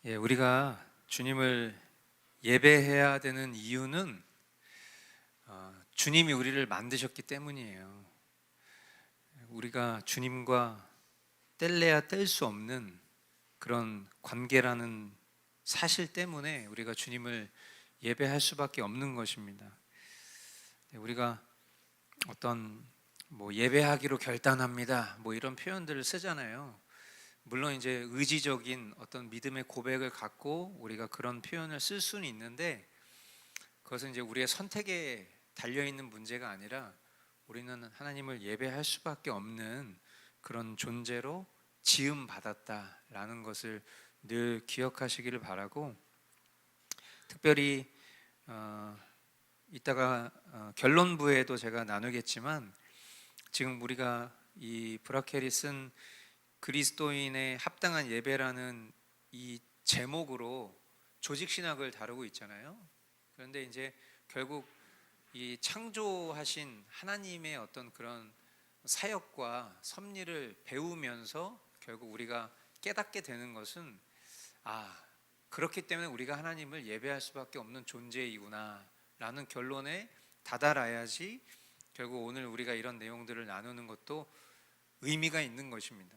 우리가 주님을 예배해야 되는 이유는 주님이 우리를 만드셨기 때문이에요. 우리가 주님과 뗄래야 뗄 수 없는 그런 관계라는 사실 때문에 우리가 주님을 예배할 수밖에 없는 것입니다. 우리가 어떤 예배하기로 결단합니다, 이런 표현들을 쓰잖아요. 물론 이제 의지적인 어떤 믿음의 고백을 갖고 우리가 그런 표현을 쓸 수는 있는데, 그것은 이제 우리의 선택에 달려 있는 문제가 아니라 우리는 하나님을 예배할 수밖에 없는 그런 존재로 지음 받았다라는 것을 늘 기억하시기를 바라고, 특별히 이따가 결론부에도 제가 나누겠지만, 지금 우리가 이 브라켈이 쓴 그리스도인의 합당한 예배라는 이 제목으로 조직신학을 다루고 있잖아요. 그런데 이제 결국 이 창조하신 하나님의 어떤 그런 사역과 섭리를 배우면서 결국 우리가 깨닫게 되는 것은, 그렇기 때문에 우리가 하나님을 예배할 수밖에 없는 존재이구나 라는 결론에 다다라야지 결국 오늘 우리가 이런 내용들을 나누는 것도 의미가 있는 것입니다.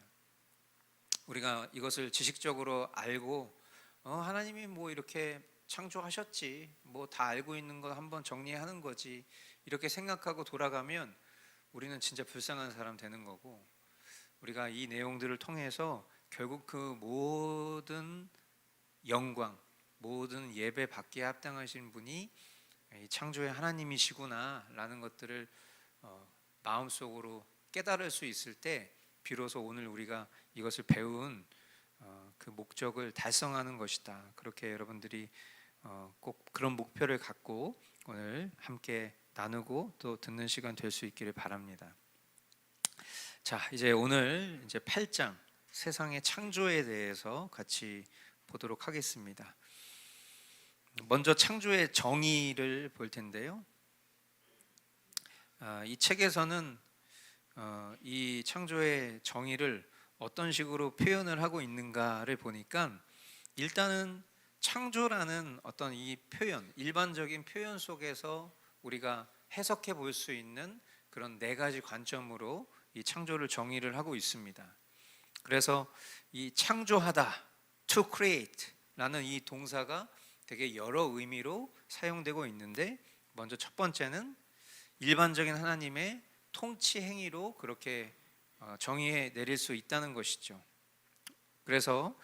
우리가 이것을 지식적으로 알고 하나님이 이렇게 창조하셨지, 다 알고 있는 거 한번 정리하는 거지, 이렇게 생각하고 돌아가면 우리는 진짜 불쌍한 사람 되는 거고, 우리가 이 내용들을 통해서 결국 그 모든 영광, 모든 예배 받기에 합당하신 분이 이 창조의 하나님이시구나 라는 것들을 마음속으로 깨달을 수 있을 때 비로소 오늘 우리가 이것을 배운 그 목적을 달성하는 것이다. 그렇게 여러분들이 꼭 그런 목표를 갖고 오늘 함께 나누고 또 듣는 시간 될 수 있기를 바랍니다. 자, 이제 오늘 이제 8장 세상의 창조에 대해서 같이 보도록 하겠습니다. 먼저 창조의 정의를 볼 텐데요. 이 책에서는 이 창조의 정의를 어떤 식으로 표현을 하고 있는가를 보니까, 일단은 창조라는 어떤 이 표현, 일반적인 표현 속에서 우리가 해석해 볼 수 있는 그런 네 가지 관점으로 이 창조를 정의를 하고 있습니다. 그래서 이 창조하다, to create 라는 이 동사가 되게 여러 의미로 사용되고 있는데, 먼저 첫 번째는 일반적인 하나님의 통치 행위로 그렇게 정의해 내릴 수 있다는 것이죠. 그래서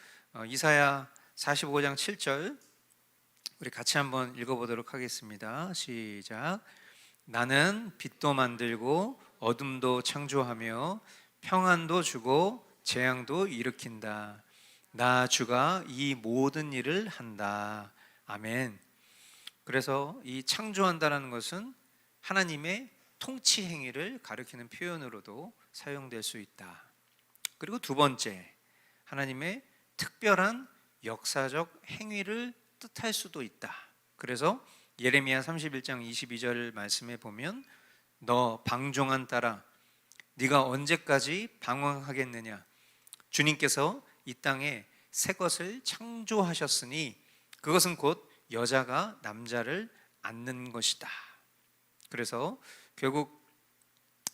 이사야 45장 7절 우리 같이 한번 읽어보도록 하겠습니다. 시작. 나는 빛도 만들고 어둠도 창조하며 평안도 주고 재앙도 일으킨다. 나 주가 이 모든 일을 한다. 아멘. 그래서 이 창조한다라는 것은 하나님의 통치 행위를 가리키는 표현으로도 사용될 수 있다. 그리고 두 번째, 하나님의 특별한 역사적 행위를 뜻할 수도 있다. 그래서 예레미야 31장 22절 말씀에 보면, 너 방종한 딸아, 네가 언제까지 방황하겠느냐? 주님께서 이 땅에 새 것을 창조하셨으니 그것은 곧 여자가 남자를 낳는 것이다. 그래서 결국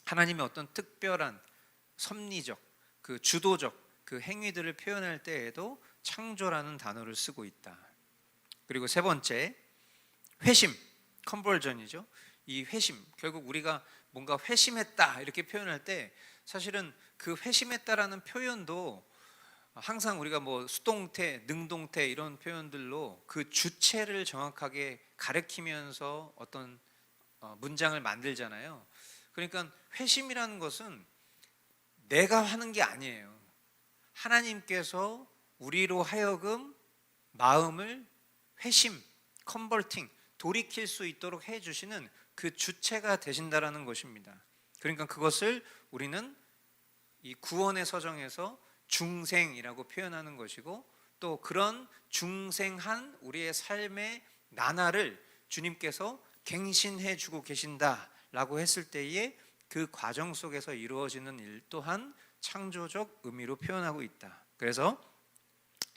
하나님의 어떤 특별한 섭리적, 그 주도적 그 행위들을 표현할 때에도 창조라는 단어를 쓰고 있다. 그리고 세 번째, 회심, 컨버전이죠. 이 회심, 결국 우리가 뭔가 회심했다 이렇게 표현할 때 사실은 그 회심했다라는 표현도 항상 우리가 수동태, 능동태 이런 표현들로 그 주체를 정확하게 가리키면서 어떤 문장을 만들잖아요. 그러니까 회심이라는 것은 내가 하는 게 아니에요. 하나님께서 우리로 하여금 마음을 회심, 컨버팅, 돌이킬 수 있도록 해주시는 그 주체가 되신다라는 것입니다. 그러니까 그것을 우리는 이 구원의 서정에서 중생이라고 표현하는 것이고, 또 그런 중생한 우리의 삶의 나날을 주님께서 갱신해 주고 계신다라고 했을 때에 그 과정 속에서 이루어지는 일 또한 창조적 의미로 표현하고 있다. 그래서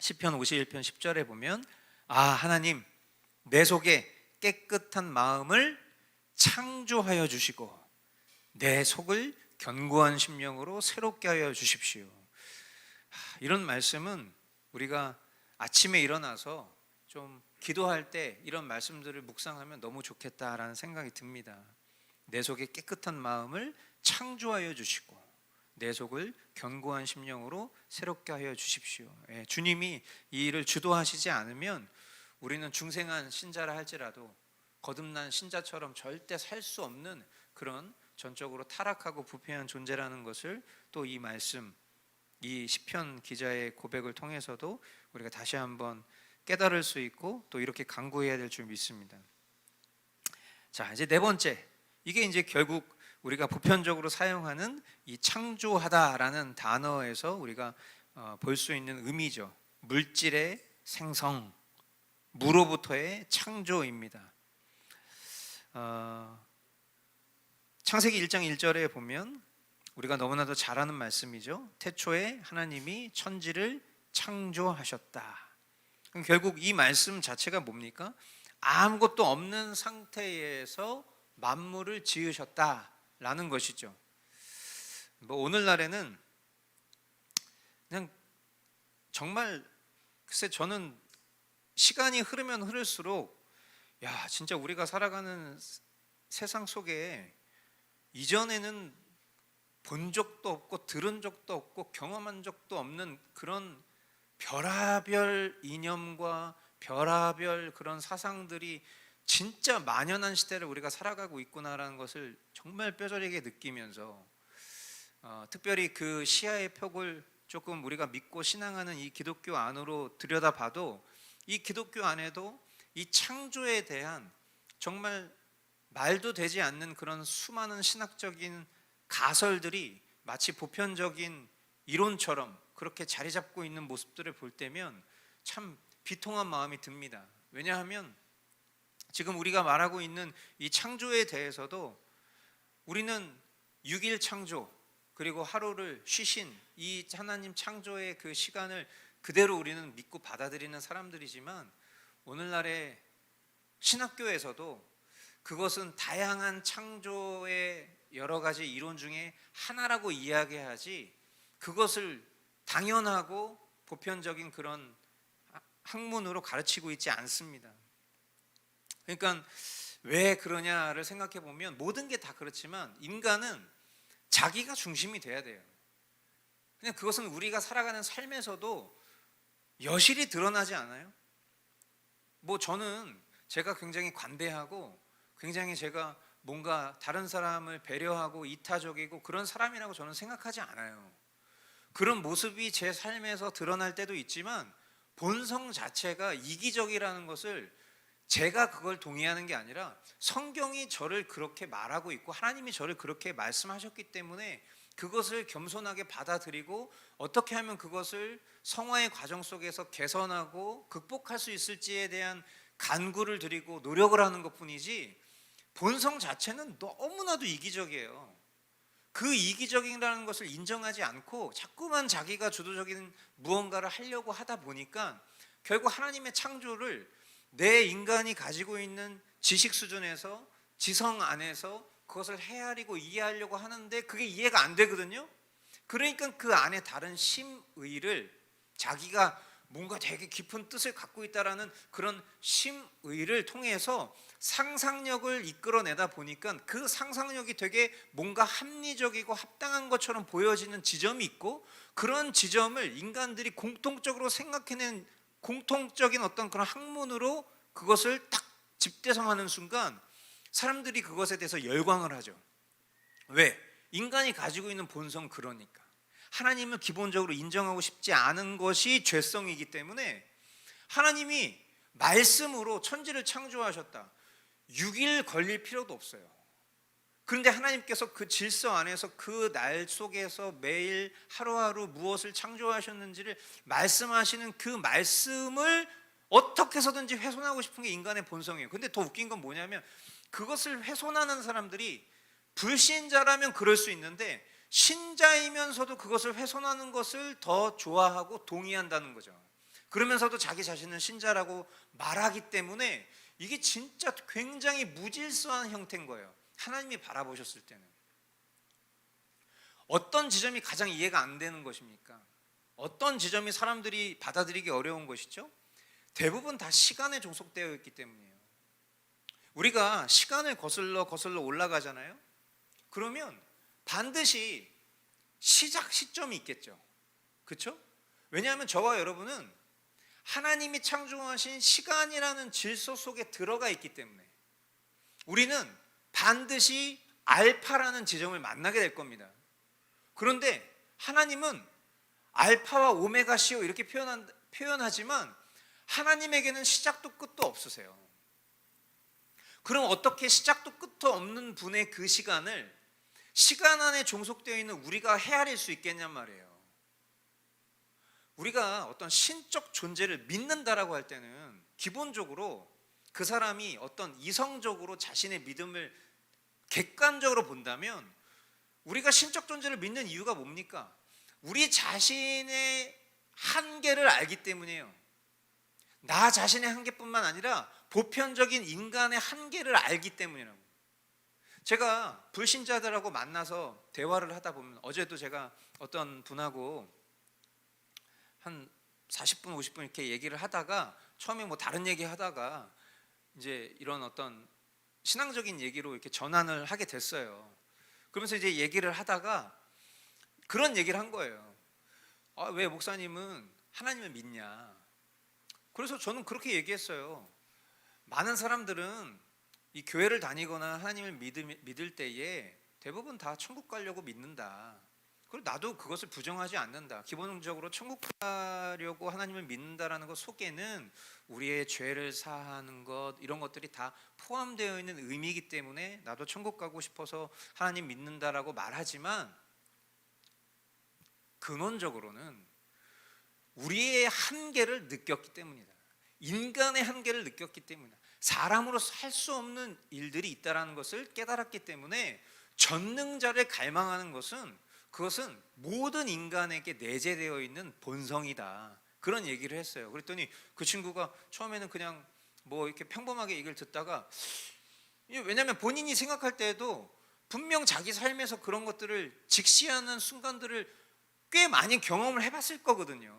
시편 51편 10절에 보면 하나님 내 속에 깨끗한 마음을 창조하여 주시고 내 속을 견고한 심령으로 새롭게 하여 주십시오. 이런 말씀은 우리가 아침에 일어나서 좀 기도할 때 이런 말씀들을 묵상하면 너무 좋겠다라는 생각이 듭니다. 내 속에 깨끗한 마음을 창조하여 주시고 내 속을 견고한 심령으로 새롭게 하여 주십시오. 주님이 이 일을 주도하시지 않으면 우리는 중생한 신자라 할지라도 거듭난 신자처럼 절대 살 수 없는 그런 전적으로 타락하고 부패한 존재라는 것을 또 이 말씀, 이 시편 기자의 고백을 통해서도 우리가 다시 한번 깨달을 수 있고 또 이렇게 간구해야 될 줄 믿습니다. 자, 이제 네 번째, 이게 이제 결국 우리가 보편적으로 사용하는 이 창조하다라는 단어에서 우리가 볼 수 있는 의미죠. 물질의 생성, 무로부터의 창조입니다. 창세기 1장 1절에 보면 우리가 너무나도 잘 아는 말씀이죠. 태초에 하나님이 천지를 창조하셨다. 그럼 결국 이 말씀 자체가 뭡니까? 아무것도 없는 상태에서 만물을 지으셨다라는 것이죠. 오늘날에는 그냥 정말 글쎄 저는 시간이 흐르면 흐를수록 진짜 우리가 살아가는 세상 속에 이전에는 본 적도 없고 들은 적도 없고 경험한 적도 없는 그런 별하별 이념과 별하별 그런 사상들이 진짜 만연한 시대를 우리가 살아가고 있구나라는 것을 정말 뼈저리게 느끼면서 특별히 그 시야의 폭을 조금 우리가 믿고 신앙하는 이 기독교 안으로 들여다봐도 이 기독교 안에도 이 창조에 대한 정말 말도 되지 않는 그런 수많은 신학적인 가설들이 마치 보편적인 이론처럼 그렇게 자리 잡고 있는 모습들을 볼 때면 참 비통한 마음이 듭니다. 왜냐하면 지금 우리가 말하고 있는 이 창조에 대해서도 우리는 6일 창조 그리고 하루를 쉬신 이 하나님 창조의 그 시간을 그대로 우리는 믿고 받아들이는 사람들이지만 오늘날의 신학교에서도 그것은 다양한 창조의 여러 가지 이론 중에 하나라고 이야기하지 그것을 당연하고 보편적인 그런 학문으로 가르치고 있지 않습니다. 그러니까 왜 그러냐를 생각해 보면 모든 게 다 그렇지만 인간은 자기가 중심이 돼야 돼요. 그냥 그것은 우리가 살아가는 삶에서도 여실히 드러나지 않아요? 저는 제가 굉장히 관대하고 굉장히 제가 뭔가 다른 사람을 배려하고 이타적이고 그런 사람이라고 저는 생각하지 않아요. 그런 모습이 제 삶에서 드러날 때도 있지만 본성 자체가 이기적이라는 것을 제가 그걸 동의하는 게 아니라 성경이 저를 그렇게 말하고 있고 하나님이 저를 그렇게 말씀하셨기 때문에 그것을 겸손하게 받아들이고 어떻게 하면 그것을 성화의 과정 속에서 개선하고 극복할 수 있을지에 대한 간구를 드리고 노력을 하는 것뿐이지 본성 자체는 너무나도 이기적이에요. 그 이기적이라는 것을 인정하지 않고 자꾸만 자기가 주도적인 무언가를 하려고 하다 보니까 결국 하나님의 창조를 내 인간이 가지고 있는 지식 수준에서 지성 안에서 그것을 헤아리고 이해하려고 하는데 그게 이해가 안 되거든요. 그러니까 그 안에 다른 심의를 자기가 뭔가 되게 깊은 뜻을 갖고 있다라는 그런 심의를 통해서 상상력을 이끌어내다 보니까 그 상상력이 되게 뭔가 합리적이고 합당한 것처럼 보여지는 지점이 있고 그런 지점을 인간들이 공통적으로 생각해낸 공통적인 어떤 그런 학문으로 그것을 딱 집대성하는 순간 사람들이 그것에 대해서 열광을 하죠. 왜? 인간이 가지고 있는 본성 그러니까 하나님을 기본적으로 인정하고 싶지 않은 것이 죄성이기 때문에 하나님이 말씀으로 천지를 창조하셨다. 6일 걸릴 필요도 없어요. 그런데 하나님께서 그 질서 안에서 그 날 속에서 매일 하루하루 무엇을 창조하셨는지를 말씀하시는 그 말씀을 어떻게 해서든지 훼손하고 싶은 게 인간의 본성이에요. 근데 더 웃긴 건 뭐냐면 그것을 훼손하는 사람들이 불신자라면 그럴 수 있는데 신자이면서도 그것을 훼손하는 것을 더 좋아하고 동의한다는 거죠. 그러면서도 자기 자신은 신자라고 말하기 때문에 이게 진짜 굉장히 무질서한 형태인 거예요. 하나님이 바라보셨을 때는. 어떤 지점이 가장 이해가 안 되는 것입니까? 어떤 지점이 사람들이 받아들이기 어려운 것이죠? 대부분 다 시간에 종속되어 있기 때문이에요. 우리가 시간을 거슬러 올라가잖아요. 그러면 반드시 시작 시점이 있겠죠. 그렇죠? 왜냐하면 저와 여러분은 하나님이 창조하신 시간이라는 질서 속에 들어가 있기 때문에 우리는 반드시 알파라는 지점을 만나게 될 겁니다. 그런데 하나님은 알파와 오메가시오 이렇게 표현하지만 하나님에게는 시작도 끝도 없으세요. 그럼 어떻게 시작도 끝도 없는 분의 그 시간을 시간 안에 종속되어 있는 우리가 헤아릴 수 있겠냔 말이에요. 우리가 어떤 신적 존재를 믿는다라고 할 때는 기본적으로 그 사람이 어떤 이성적으로 자신의 믿음을 객관적으로 본다면 우리가 신적 존재를 믿는 이유가 뭡니까? 우리 자신의 한계를 알기 때문이에요. 나 자신의 한계뿐만 아니라 보편적인 인간의 한계를 알기 때문이라고. 제가 불신자들하고 만나서 대화를 하다 보면 어제도 제가 어떤 분하고 한 40분 50분 이렇게 얘기를 하다가 처음에 뭐 다른 얘기 하다가 이제 이런 어떤 신앙적인 얘기로 이렇게 전환을 하게 됐어요. 그러면서 이제 얘기를 하다가 그런 얘기를 한 거예요. 왜 목사님은 하나님을 믿냐? 그래서 저는 그렇게 얘기했어요. 많은 사람들은 이 교회를 다니거나 하나님을 믿을 때에 대부분 다 천국 가려고 믿는다. 그리고 나도 그것을 부정하지 않는다. 기본적으로 천국 가려고 하나님을 믿는다라는 것 속에는 우리의 죄를 사하는 것 이런 것들이 다 포함되어 있는 의미이기 때문에 나도 천국 가고 싶어서 하나님 믿는다라고 말하지만 근원적으로는 우리의 한계를 느꼈기 때문이다. 인간의 한계를 느꼈기 때문이다. 사람으로서 할 수 없는 일들이 있다는 것을 깨달았기 때문에 전능자를 갈망하는 것은 그것은 모든 인간에게 내재되어 있는 본성이다. 그런 얘기를 했어요. 그랬더니 그 친구가 처음에는 그냥 뭐 이렇게 평범하게 얘기를 듣다가 왜냐하면 본인이 생각할 때에도 분명 자기 삶에서 그런 것들을 직시하는 순간들을 꽤 많이 경험을 해봤을 거거든요.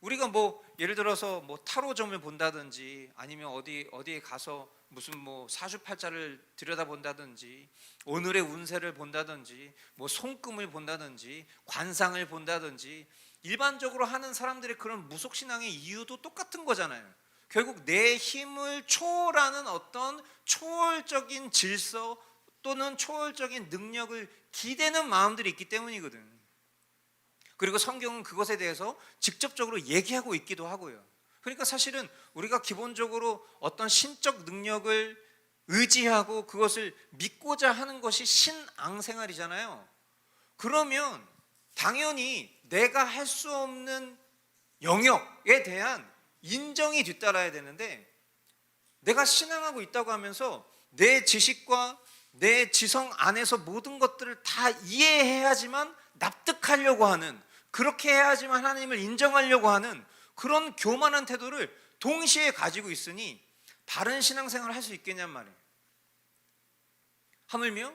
우리가 뭐 예를 들어서 뭐 타로점을 본다든지 아니면 어디에 가서 무슨 뭐 사주팔자를 들여다본다든지 오늘의 운세를 본다든지 뭐 손금을 본다든지 관상을 본다든지 일반적으로 하는 사람들의 그런 무속신앙의 이유도 똑같은 거잖아요. 결국 내 힘을 초월하는 어떤 초월적인 질서 또는 초월적인 능력을 기대는 마음들이 있기 때문이거든. 그리고 성경은 그것에 대해서 직접적으로 얘기하고 있기도 하고요. 그러니까 사실은 우리가 기본적으로 어떤 신적 능력을 의지하고 그것을 믿고자 하는 것이 신앙생활이잖아요. 그러면 당연히 내가 할 수 없는 영역에 대한 인정이 뒤따라야 되는데 내가 신앙하고 있다고 하면서 내 지식과 내 지성 안에서 모든 것들을 다 이해해야지만 납득하려고 하는, 그렇게 해야지만 하나님을 인정하려고 하는 그런 교만한 태도를 동시에 가지고 있으니 바른 신앙생활을 할 수 있겠냔 말이에요. 하물며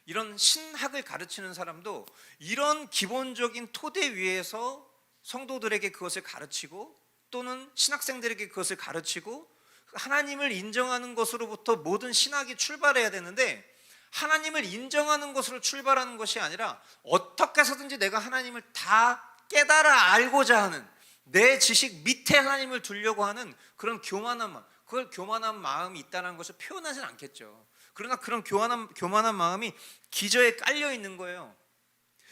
이런 신학을 가르치는 사람도 이런 기본적인 토대 위에서 성도들에게 그것을 가르치고 또는 신학생들에게 그것을 가르치고 하나님을 인정하는 것으로부터 모든 신학이 출발해야 되는데 하나님을 인정하는 것으로 출발하는 것이 아니라 어떻게 해서든지 내가 하나님을 다 깨달아 알고자 하는 내 지식 밑에 하나님을 두려고 하는 그런 교만한 마음, 그걸 교만한 마음이 있다는 것을 표현하지는 않겠죠. 그러나 그런 교만한 마음이 기저에 깔려 있는 거예요.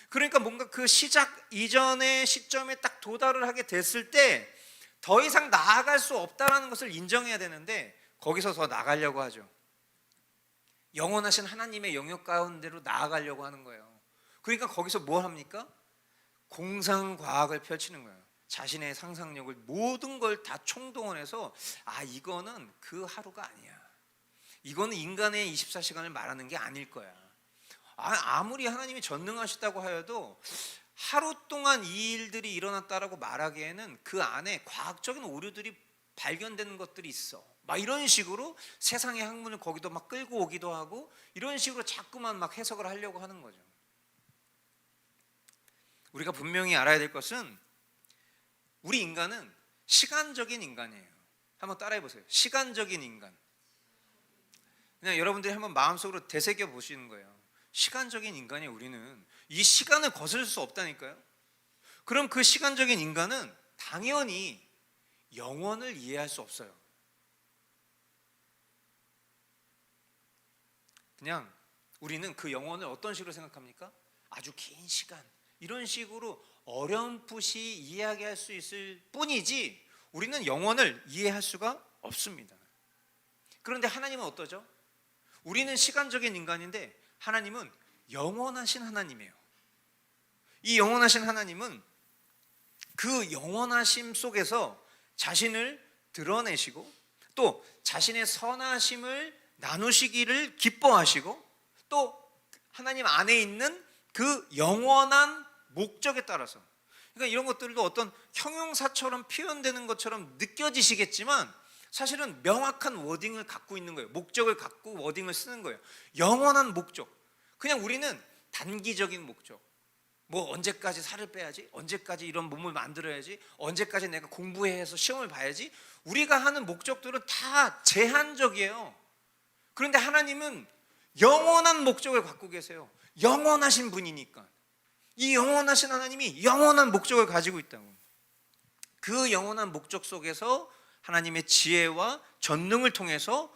그러니까 뭔가 그 시작 이전의 시점에 딱 도달을 하게 됐을 때 더 이상 나아갈 수 없다는 것을 인정해야 되는데 거기서 더 나가려고 하죠. 영원하신 하나님의 영역 가운데로 나아가려고 하는 거예요. 그러니까 거기서 뭘 합니까? 공상과학을 펼치는 거예요. 자신의 상상력을 모든 걸 다 총동원해서 이거는 그 하루가 아니야. 이거는 인간의 24시간을 말하는 게 아닐 거야. 아무리 하나님이 전능하시다고 하여도 하루 동안 이 일들이 일어났다라고 말하기에는 그 안에 과학적인 오류들이 발견되는 것들이 있어. 막 이런 식으로 세상의 학문을 거기도 막 끌고 오기도 하고 이런 식으로 자꾸만 막 해석을 하려고 하는 거죠. 우리가 분명히 알아야 될 것은 우리 인간은 시간적인 인간이에요. 한번 따라해 보세요. 시간적인 인간. 그냥 여러분들이 한번 마음속으로 되새겨 보시는 거예요. 시간적인 인간이 우리는 이 시간을 거슬 수 없다니까요. 그럼 그 시간적인 인간은 당연히 영원을 이해할 수 없어요. 그냥 우리는 그 영혼을 어떤 식으로 생각합니까? 아주 긴 시간 이런 식으로 어렴풋이 이야기할 수 있을 뿐이지 우리는 영혼을 이해할 수가 없습니다. 그런데 하나님은 어떠죠? 우리는 시간적인 인간인데 하나님은 영원하신 하나님이에요. 이 영원하신 하나님은 그 영원하심 속에서 자신을 드러내시고 또 자신의 선하심을 나누시기를 기뻐하시고 또 하나님 안에 있는 그 영원한 목적에 따라서, 그러니까 이런 것들도 어떤 형용사처럼 표현되는 것처럼 느껴지시겠지만 사실은 명확한 워딩을 갖고 있는 거예요. 목적을 갖고 워딩을 쓰는 거예요. 영원한 목적. 그냥 우리는 단기적인 목적, 뭐 언제까지 살을 빼야지, 언제까지 이런 몸을 만들어야지, 언제까지 내가 공부해서 시험을 봐야지, 우리가 하는 목적들은 다 제한적이에요. 그런데 하나님은 영원한 목적을 갖고 계세요. 영원하신 분이니까. 이 영원하신 하나님이 영원한 목적을 가지고 있다고. 그 영원한 목적 속에서 하나님의 지혜와 전능을 통해서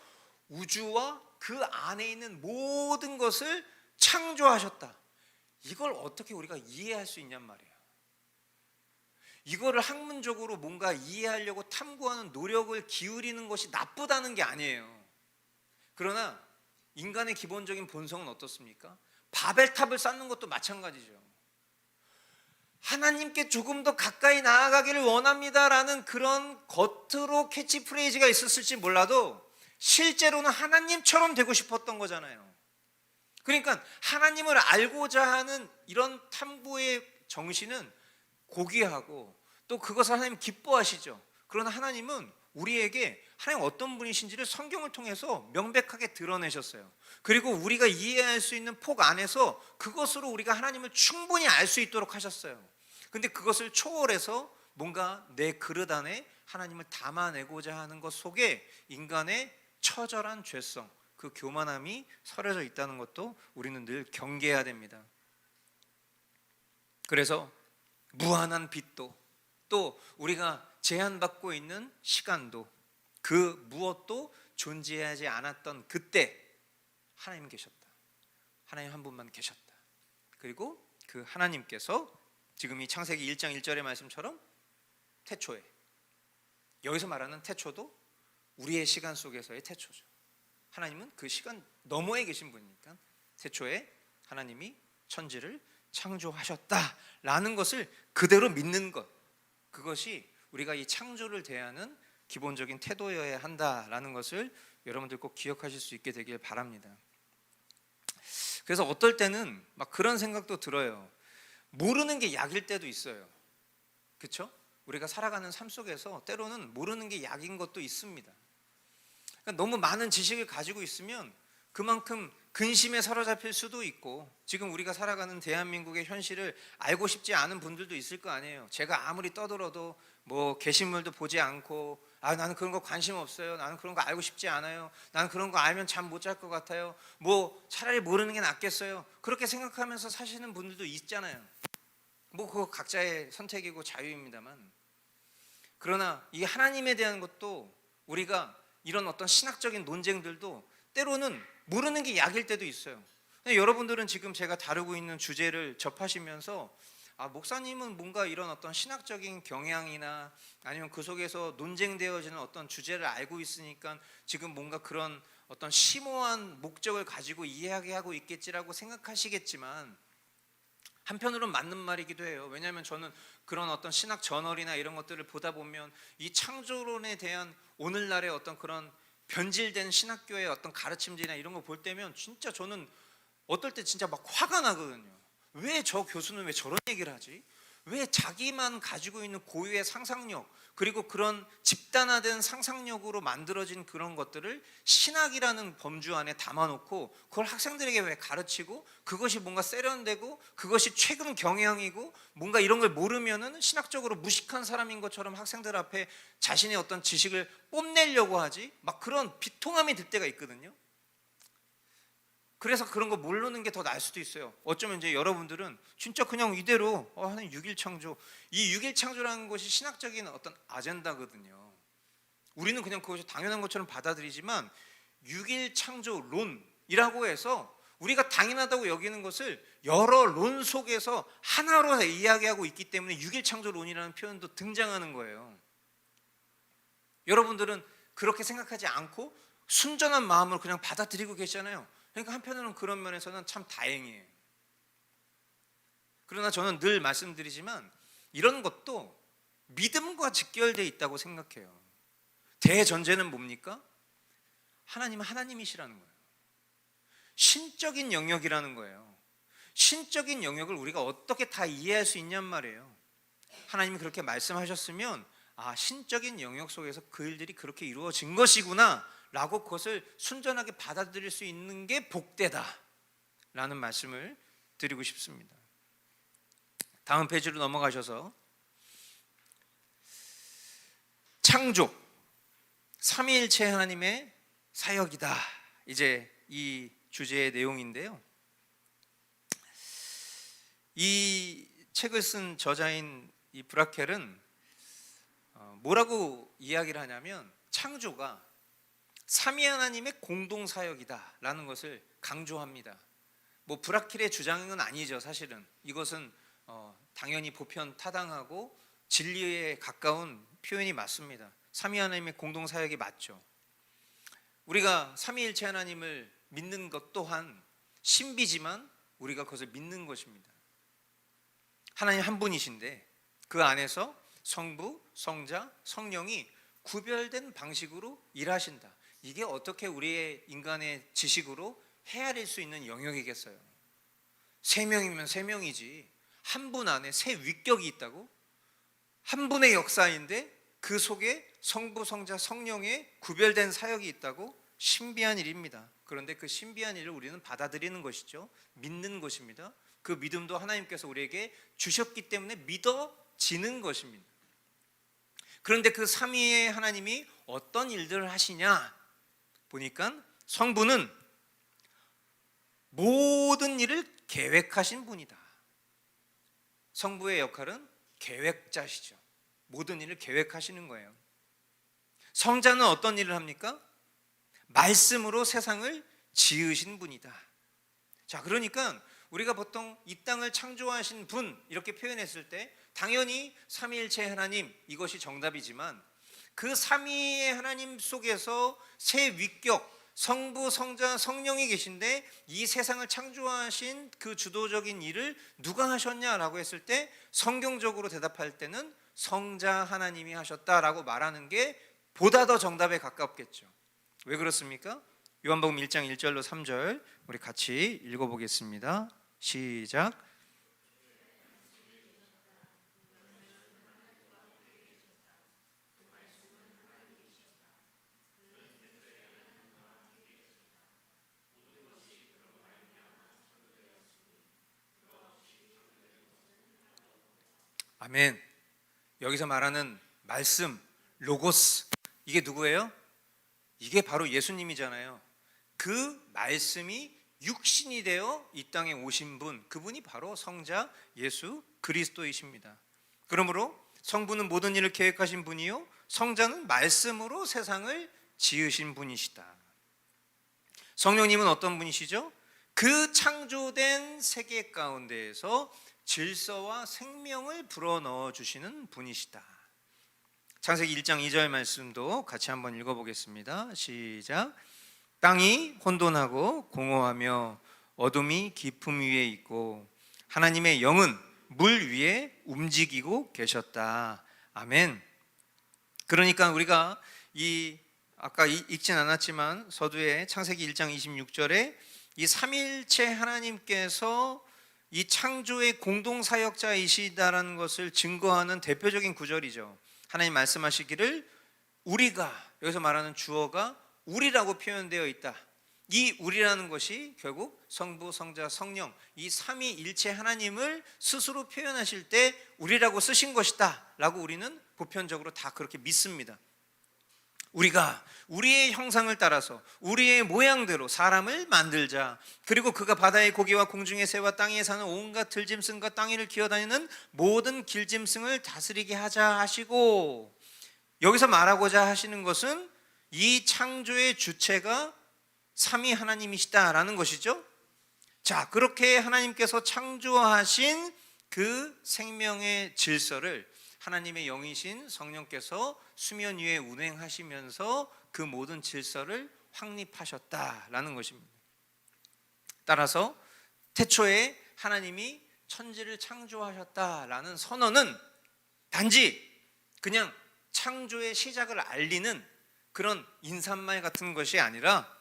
우주와 그 안에 있는 모든 것을 창조하셨다. 이걸 어떻게 우리가 이해할 수 있냔 말이에요. 이거를 학문적으로 뭔가 이해하려고 탐구하는 노력을 기울이는 것이 나쁘다는 게 아니에요. 그러나 인간의 기본적인 본성은 어떻습니까? 바벨탑을 쌓는 것도 마찬가지죠. 하나님께 조금 더 가까이 나아가기를 원합니다라는 그런 겉으로 캐치프레이즈가 있었을지 몰라도 실제로는 하나님처럼 되고 싶었던 거잖아요. 그러니까 하나님을 알고자 하는 이런 탐구의 정신은 고귀하고 또 그것을 하나님 기뻐하시죠. 그러나 하나님은 우리에게 하나님 어떤 분이신지를 성경을 통해서 명백하게 드러내셨어요. 그리고 우리가 이해할 수 있는 폭 안에서 그것으로 우리가 하나님을 충분히 알 수 있도록 하셨어요. 근데 그것을 초월해서 뭔가 내 그릇 안에 하나님을 담아내고자 하는 것 속에 인간의 처절한 죄성, 그 교만함이 서려져 있다는 것도 우리는 늘 경계해야 됩니다. 그래서 무한한 빛도 또 우리가 제한받고 있는 시간도 그 무엇도 존재하지 않았던 그때 하나님 계셨다. 하나님 한 분만 계셨다. 그리고 그 하나님께서 지금 이 창세기 1장 1절의 말씀처럼 태초에, 여기서 말하는 태초도 우리의 시간 속에서의 태초죠. 하나님은 그 시간 너머에 계신 분이니까 태초에 하나님이 천지를 창조하셨다라는 것을 그대로 믿는 것, 그것이 우리가 이 창조를 대하는 기본적인 태도여야 한다라는 것을 여러분들 꼭 기억하실 수 있게 되길 바랍니다. 그래서 어떨 때는 막 그런 생각도 들어요. 모르는 게 약일 때도 있어요. 그렇죠? 우리가 살아가는 삶 속에서 때로는 모르는 게 약인 것도 있습니다. 그러니까 너무 많은 지식을 가지고 있으면 그만큼 근심에 사로잡힐 수도 있고, 지금 우리가 살아가는 대한민국의 현실을 알고 싶지 않은 분들도 있을 거 아니에요. 제가 아무리 떠들어도 뭐 게시물도 보지 않고, 나는 그런 거 관심 없어요, 나는 그런 거 알고 싶지 않아요, 나는 그런 거 알면 잠 못 잘 것 같아요, 뭐 차라리 모르는 게 낫겠어요, 그렇게 생각하면서 사시는 분들도 있잖아요. 뭐 그거 각자의 선택이고 자유입니다만, 그러나 이 하나님에 대한 것도 우리가 이런 어떤 신학적인 논쟁들도 때로는 모르는 게 약일 때도 있어요. 여러분들은 지금 제가 다루고 있는 주제를 접하시면서 목사님은 뭔가 이런 어떤 신학적인 경향이나 아니면 그 속에서 논쟁되어지는 어떤 주제를 알고 있으니까 지금 뭔가 그런 어떤 심오한 목적을 가지고 이야기하고 있겠지라고 생각하시겠지만, 한편으로는 맞는 말이기도 해요. 왜냐하면 저는 그런 어떤 신학 저널이나 이런 것들을 보다 보면 이 창조론에 대한 오늘날의 어떤 그런 변질된 신학교의 어떤 가르침들이나 이런 거 볼 때면 진짜 저는 어떨 때 진짜 막 화가 나거든요. 왜 저 교수는 왜 저런 얘기를 하지? 왜 자기만 가지고 있는 고유의 상상력, 그리고 그런 집단화된 상상력으로 만들어진 그런 것들을 신학이라는 범주 안에 담아놓고 그걸 학생들에게 왜 가르치고, 그것이 뭔가 세련되고 그것이 최근 경향이고 뭔가 이런 걸 모르면은 신학적으로 무식한 사람인 것처럼 학생들 앞에 자신의 어떤 지식을 뽐내려고 하지? 막 그런 비통함이 들 때가 있거든요. 그래서 그런 거 모르는 게 더 나을 수도 있어요. 어쩌면 이제 여러분들은 진짜 그냥 이대로 하는 6일 창조, 이 6일 창조라는 것이 신학적인 어떤 아젠다거든요. 우리는 그냥 그것이 당연한 것처럼 받아들이지만 6일 창조론이라고 해서 우리가 당연하다고 여기는 것을 여러 론 속에서 하나로 이야기하고 있기 때문에 6일 창조론이라는 표현도 등장하는 거예요. 여러분들은 그렇게 생각하지 않고 순전한 마음으로 그냥 받아들이고 계시잖아요. 그러니까 한편으로는 그런 면에서는 참 다행이에요. 그러나 저는 늘 말씀드리지만 이런 것도 믿음과 직결되어 있다고 생각해요. 대전제는 뭡니까? 하나님은 하나님이시라는 거예요. 신적인 영역이라는 거예요. 신적인 영역을 우리가 어떻게 다 이해할 수 있냔 말이에요. 하나님이 그렇게 말씀하셨으면 신적인 영역 속에서 그 일들이 그렇게 이루어진 것이구나 라고 그것을 순전하게 받아들일 수 있는 게 복되다 라는 말씀을 드리고 싶습니다. 다음 페이지로 넘어가셔서 창조, 삼위일체 하나님의 사역이다, 이제 이 주제의 내용인데요. 이 책을 쓴 저자인 이 브라켈은 뭐라고 이야기를 하냐면 창조가 삼위 하나님의 공동 사역이다 라는 것을 강조합니다. 뭐 브라켈의 주장은 아니죠. 사실은 이것은 당연히 보편 타당하고 진리에 가까운 표현이 맞습니다. 삼위 하나님의 공동 사역이 맞죠. 우리가 삼위일체 하나님을 믿는 것 또한 신비지만 우리가 그것을 믿는 것입니다. 하나님 한 분이신데 그 안에서 성부, 성자, 성령이 구별된 방식으로 일하신다. 이게 어떻게 우리의 인간의 지식으로 헤아릴 수 있는 영역이겠어요? 세 명이면 세 명이지 한 분 안에 세 위격이 있다고? 한 분의 역사인데 그 속에 성부, 성자, 성령의 구별된 사역이 있다고? 신비한 일입니다. 그런데 그 신비한 일을 우리는 받아들이는 것이죠. 믿는 것입니다. 그 믿음도 하나님께서 우리에게 주셨기 때문에 믿어지는 것입니다. 그런데 그 삼위의 하나님이 어떤 일들을 하시냐 보니까 성부는 모든 일을 계획하신 분이다. 성부의 역할은 계획자시죠. 모든 일을 계획하시는 거예요. 성자는 어떤 일을 합니까? 말씀으로 세상을 지으신 분이다. 자, 그러니까 우리가 보통 이 땅을 창조하신 분 이렇게 표현했을 때 당연히 삼위일체 하나님 이것이 정답이지만 그 삼위의 하나님 속에서 세 위격 성부, 성자, 성령이 계신데 이 세상을 창조하신 그 주도적인 일을 누가 하셨냐라고 했을 때 성경적으로 대답할 때는 성자 하나님이 하셨다라고 말하는 게 보다 더 정답에 가깝겠죠. 왜 그렇습니까? 요한복음 1장 1절로 3절 우리 같이 읽어보겠습니다. 시작. 아멘. 여기서 말하는 말씀, 로고스, 이게 누구예요? 이게 바로 예수님이잖아요. 그 말씀이 육신이 되어 이 땅에 오신 분, 그분이 바로 성자 예수 그리스도이십니다. 그러므로 성부는 모든 일을 계획하신 분이요 성자는 말씀으로 세상을 지으신 분이시다. 성령님은 어떤 분이시죠? 그 창조된 세계 가운데에서 질서와 생명을 불어넣어 주시는 분이시다. 창세기 1장 2절 말씀도 같이 한번 읽어보겠습니다. 시작. 땅이 혼돈하고 공허하며 어둠이 깊음 위에 있고 하나님의 영은 물 위에 움직이고 계셨다. 아멘. 그러니까 우리가 아까 읽진 않았지만 서두에 창세기 1장 26절에 이 삼일체 하나님께서 이 창조의 공동 사역자이시다라는 것을 증거하는 대표적인 구절이죠. 하나님 말씀하시기를 우리가, 여기서 말하는 주어가 우리라고 표현되어 있다. 이 우리라는 것이 결국 성부, 성자, 성령 이 삼위일체 하나님을 스스로 표현하실 때 우리라고 쓰신 것이다 라고 우리는 보편적으로 다 그렇게 믿습니다. 우리가 우리의 형상을 따라서 우리의 모양대로 사람을 만들자. 그리고 그가 바다의 고기와 공중의 새와 땅에 사는 온갖 들짐승과 땅 위를 기어다니는 모든 길짐승을 다스리게 하자 하시고, 여기서 말하고자 하시는 것은 이 창조의 주체가 삼위 하나님이시다라는 것이죠. 자, 그렇게 하나님께서 창조하신 그 생명의 질서를 하나님의 영이신 성령께서 수면 위에 운행하시면서 그 모든 질서를 확립하셨다라는 것입니다. 따라서 태초에 하나님이 천지를 창조하셨다라는 선언은 단지 그냥 창조의 시작을 알리는 그런 인사말 같은 것이 아니라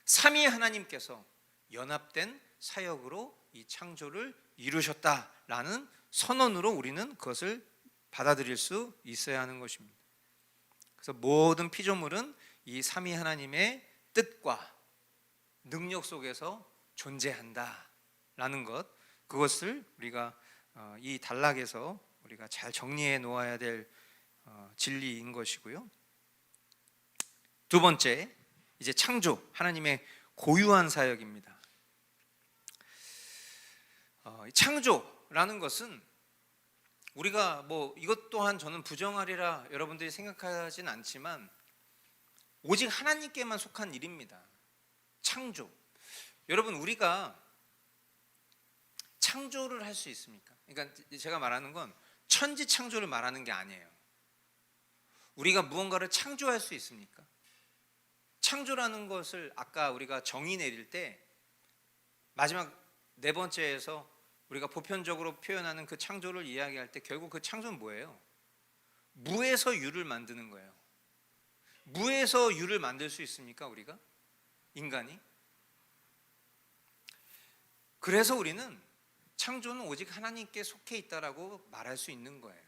삼위 하나님께서 연합된 사역으로 이 창조를 이루셨다라는 선언으로 우리는 그것을 받아들일 수 있어야 하는 것입니다. 그래서 모든 피조물은 이 삼위 하나님의 뜻과 능력 속에서 존재한다라는 것, 그것을 우리가 이 단락에서 우리가 잘 정리해 놓아야 될 진리인 것이고요. 두 번째, 이제 창조, 하나님의 고유한 사역입니다. 창조라는 것은 우리가 뭐 이것 또한 저는 부정하리라 여러분들이 생각하진 않지만 오직 하나님께만 속한 일입니다. 창조. 여러분, 우리가 창조를 할 수 있습니까? 그러니까 제가 말하는 건 천지 창조를 말하는 게 아니에요. 우리가 무언가를 창조할 수 있습니까? 창조라는 것을 아까 우리가 정의 내릴 때 마지막 네 번째에서 우리가 보편적으로 표현하는 그 창조를 이야기할 때 결국 그 창조는 뭐예요? 무에서 유를 만드는 거예요. 무에서 유를 만들 수 있습니까? 우리가? 인간이? 그래서 우리는 창조는 오직 하나님께 속해 있다라고 말할 수 있는 거예요.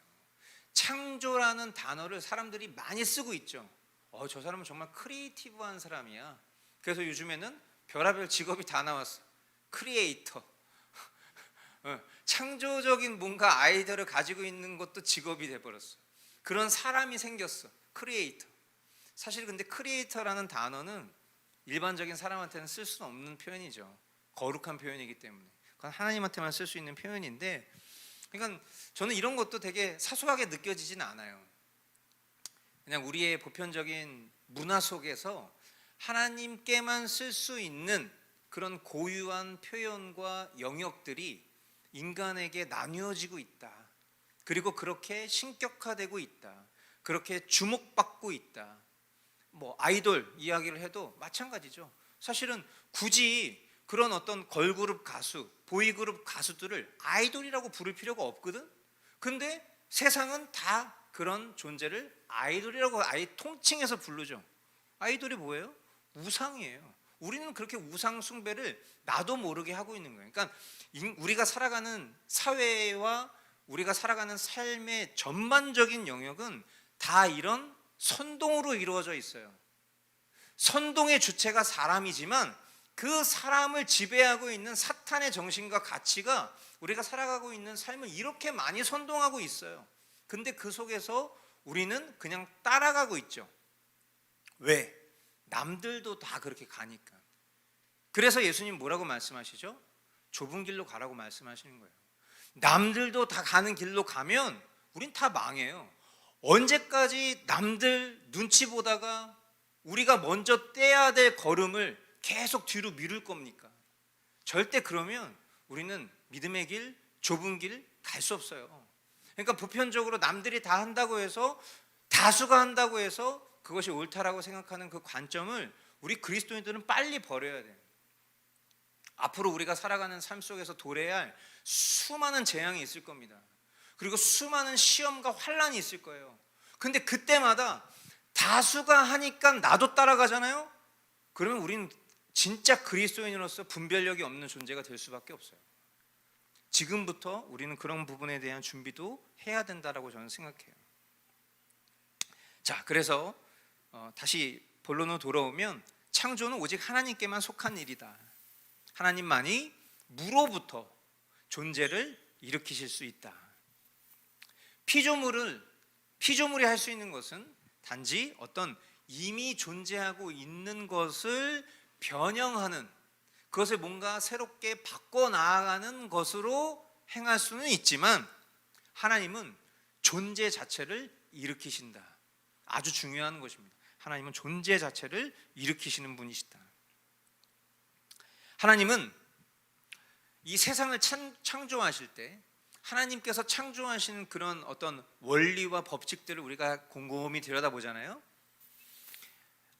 창조라는 단어를 사람들이 많이 쓰고 있죠. 저 사람은 정말 크리에이티브한 사람이야. 그래서 요즘에는 별의별 직업이 다 나왔어. 크리에이터. 창조적인 뭔가 아이디어를 가지고 있는 것도 직업이 돼버렸어. 그런 사람이 생겼어. 크리에이터. 사실 근데 크리에이터라는 단어는 일반적인 사람한테는 쓸 수는 없는 표현이죠. 거룩한 표현이기 때문에. 그건 하나님한테만 쓸 수 있는 표현인데, 그러니까 저는 이런 것도 되게 사소하게 느껴지진 않아요. 그냥 우리의 보편적인 문화 속에서 하나님께만 쓸 수 있는 그런 고유한 표현과 영역들이 인간에게 나뉘어지고 있다. 그리고 그렇게 신격화되고 있다. 그렇게 주목받고 있다. 뭐 아이돌 이야기를 해도 마찬가지죠. 사실은 굳이 그런 어떤 걸그룹 가수, 보이그룹 가수들을 아이돌이라고 부를 필요가 없거든. 근데 세상은 다 그런 존재를 아이돌이라고 아예 통칭해서 부르죠. 아이돌이 뭐예요? 우상이에요. 우리는 그렇게 우상 숭배를 나도 모르게 하고 있는 거예요. 그러니까 우리가 살아가는 사회와 우리가 살아가는 삶의 전반적인 영역은 다 이런 선동으로 이루어져 있어요. 선동의 주체가 사람이지만 그 사람을 지배하고 있는 사탄의 정신과 가치가 우리가 살아가고 있는 삶을 이렇게 많이 선동하고 있어요. 근데 그 속에서 우리는 그냥 따라가고 있죠. 왜? 남들도 다 그렇게 가니까. 그래서 예수님 뭐라고 말씀하시죠? 좁은 길로 가라고 말씀하시는 거예요. 남들도 다 가는 길로 가면 우린 다 망해요. 언제까지 남들 눈치 보다가 우리가 먼저 떼야 될 걸음을 계속 뒤로 미룰 겁니까? 절대 그러면 우리는 믿음의 길, 좁은 길 갈 수 없어요. 그러니까 보편적으로 남들이 다 한다고 해서, 다수가 한다고 해서 그것이 옳다라고 생각하는 그 관점을 우리 그리스도인들은 빨리 버려야 돼요. 앞으로 우리가 살아가는 삶 속에서 도래해야 할 수많은 재앙이 있을 겁니다. 그리고 수많은 시험과 환난이 있을 거예요. 근데 그때마다 다수가 하니까 나도 따라가잖아요. 그러면 우리는 진짜 그리스도인으로서 분별력이 없는 존재가 될 수밖에 없어요. 지금부터 우리는 그런 부분에 대한 준비도 해야 된다라고 저는 생각해요. 자, 그래서 다시 본론으로 돌아오면 창조는 오직 하나님께만 속한 일이다. 하나님만이 무로부터 존재를 일으키실 수 있다. 피조물이 할 수 있는 것은 단지 어떤 이미 존재하고 있는 것을 변형하는, 그것을 뭔가 새롭게 바꿔 나아가는 것으로 행할 수는 있지만, 하나님은 존재 자체를 일으키신다. 아주 중요한 것입니다. 하나님은 존재 자체를 일으키시는 분이시다. 하나님은 이 세상을 창조하실 때 하나님께서 창조하시는 그런 어떤 원리와 법칙들을 우리가 곰곰이 들여다보잖아요.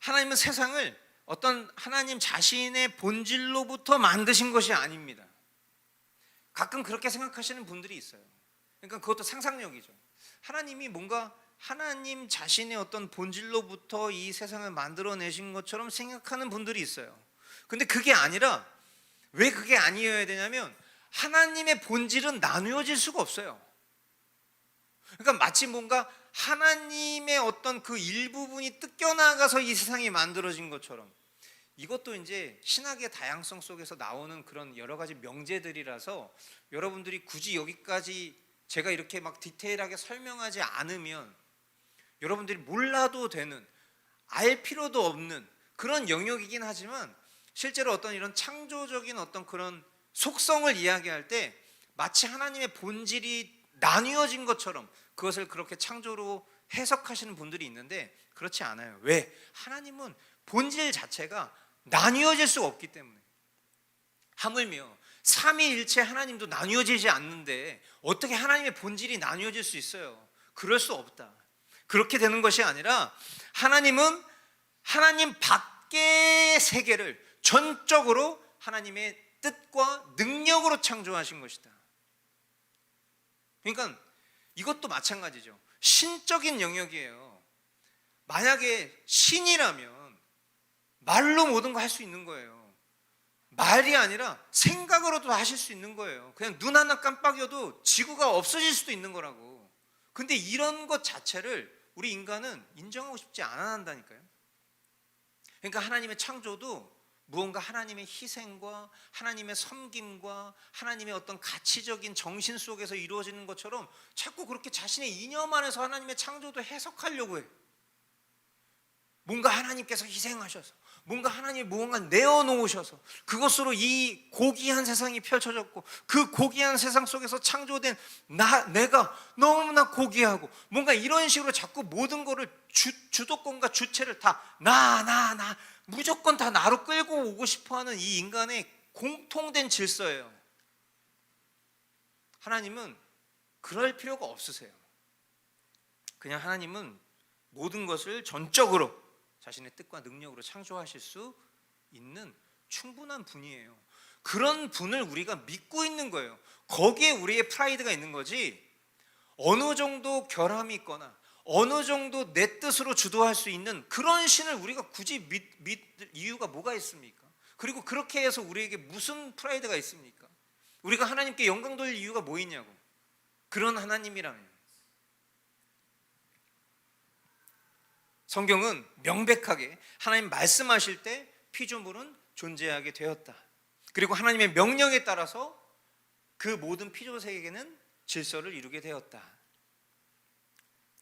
하나님은 세상을 어떤 하나님 자신의 본질로부터 만드신 것이 아닙니다. 가끔 그렇게 생각하시는 분들이 있어요. 그러니까 그것도 상상력이죠. 하나님이 뭔가 하나님 자신의 어떤 본질로부터 이 세상을 만들어내신 것처럼 생각하는 분들이 있어요. 근데 그게 아니라, 왜 그게 아니어야 되냐면 하나님의 본질은 나누어질 수가 없어요. 그러니까 마치 뭔가 하나님의 어떤 그 일부분이 뜯겨나가서 이 세상이 만들어진 것처럼, 이것도 이제 신학의 다양성 속에서 나오는 그런 여러 가지 명제들이라서 여러분들이 굳이 여기까지 제가 이렇게 막 디테일하게 설명하지 않으면 여러분들이 몰라도 되는, 알 필요도 없는 그런 영역이긴 하지만, 실제로 어떤 이런 창조적인 어떤 그런 속성을 이야기할 때 마치 하나님의 본질이 나뉘어진 것처럼 그것을 그렇게 창조로 해석하시는 분들이 있는데, 그렇지 않아요. 왜? 하나님은 본질 자체가 나뉘어질 수가 없기 때문에. 하물며 삼위일체 하나님도 나뉘어지지 않는데 어떻게 하나님의 본질이 나뉘어질 수 있어요? 그럴 수 없다. 그렇게 되는 것이 아니라 하나님은 하나님 밖의 세계를 전적으로 하나님의 뜻과 능력으로 창조하신 것이다. 그러니까 이것도 마찬가지죠. 신적인 영역이에요. 만약에 신이라면 말로 모든 거 할 수 있는 거예요. 말이 아니라 생각으로도 하실 수 있는 거예요. 그냥 눈 하나 깜빡여도 지구가 없어질 수도 있는 거라고. 근데 이런 것 자체를 우리 인간은 인정하고 싶지 않아 한다니까요. 그러니까 하나님의 창조도 무언가 하나님의 희생과 하나님의 섬김과 하나님의 어떤 가치적인 정신 속에서 이루어지는 것처럼 자꾸 그렇게 자신의 이념 안에서 하나님의 창조도 해석하려고 해요. 뭔가 하나님께서 희생하셔서, 뭔가 하나님이 무언가 내어놓으셔서 그것으로 이 고귀한 세상이 펼쳐졌고, 그 고귀한 세상 속에서 창조된 내가 너무나 고귀하고, 뭔가 이런 식으로 자꾸 모든 거를 주도권과 주체를 다 나 무조건 다 나로 끌고 오고 싶어하는 이 인간의 공통된 질서예요. 하나님은 그럴 필요가 없으세요. 그냥 하나님은 모든 것을 전적으로 자신의 뜻과 능력으로 창조하실 수 있는 충분한 분이에요. 그런 분을 우리가 믿고 있는 거예요. 거기에 우리의 프라이드가 있는 거지, 어느 정도 결함이 있거나 어느 정도 내 뜻으로 주도할 수 있는 그런 신을 우리가 굳이 믿을 이유가 뭐가 있습니까? 그리고 그렇게 해서 우리에게 무슨 프라이드가 있습니까? 우리가 하나님께 영광 돌릴 이유가 뭐 있냐고. 그런 하나님이라면. 성경은 명백하게 하나님 말씀하실 때 피조물은 존재하게 되었다. 그리고 하나님의 명령에 따라서 그 모든 피조 세계는 질서를 이루게 되었다.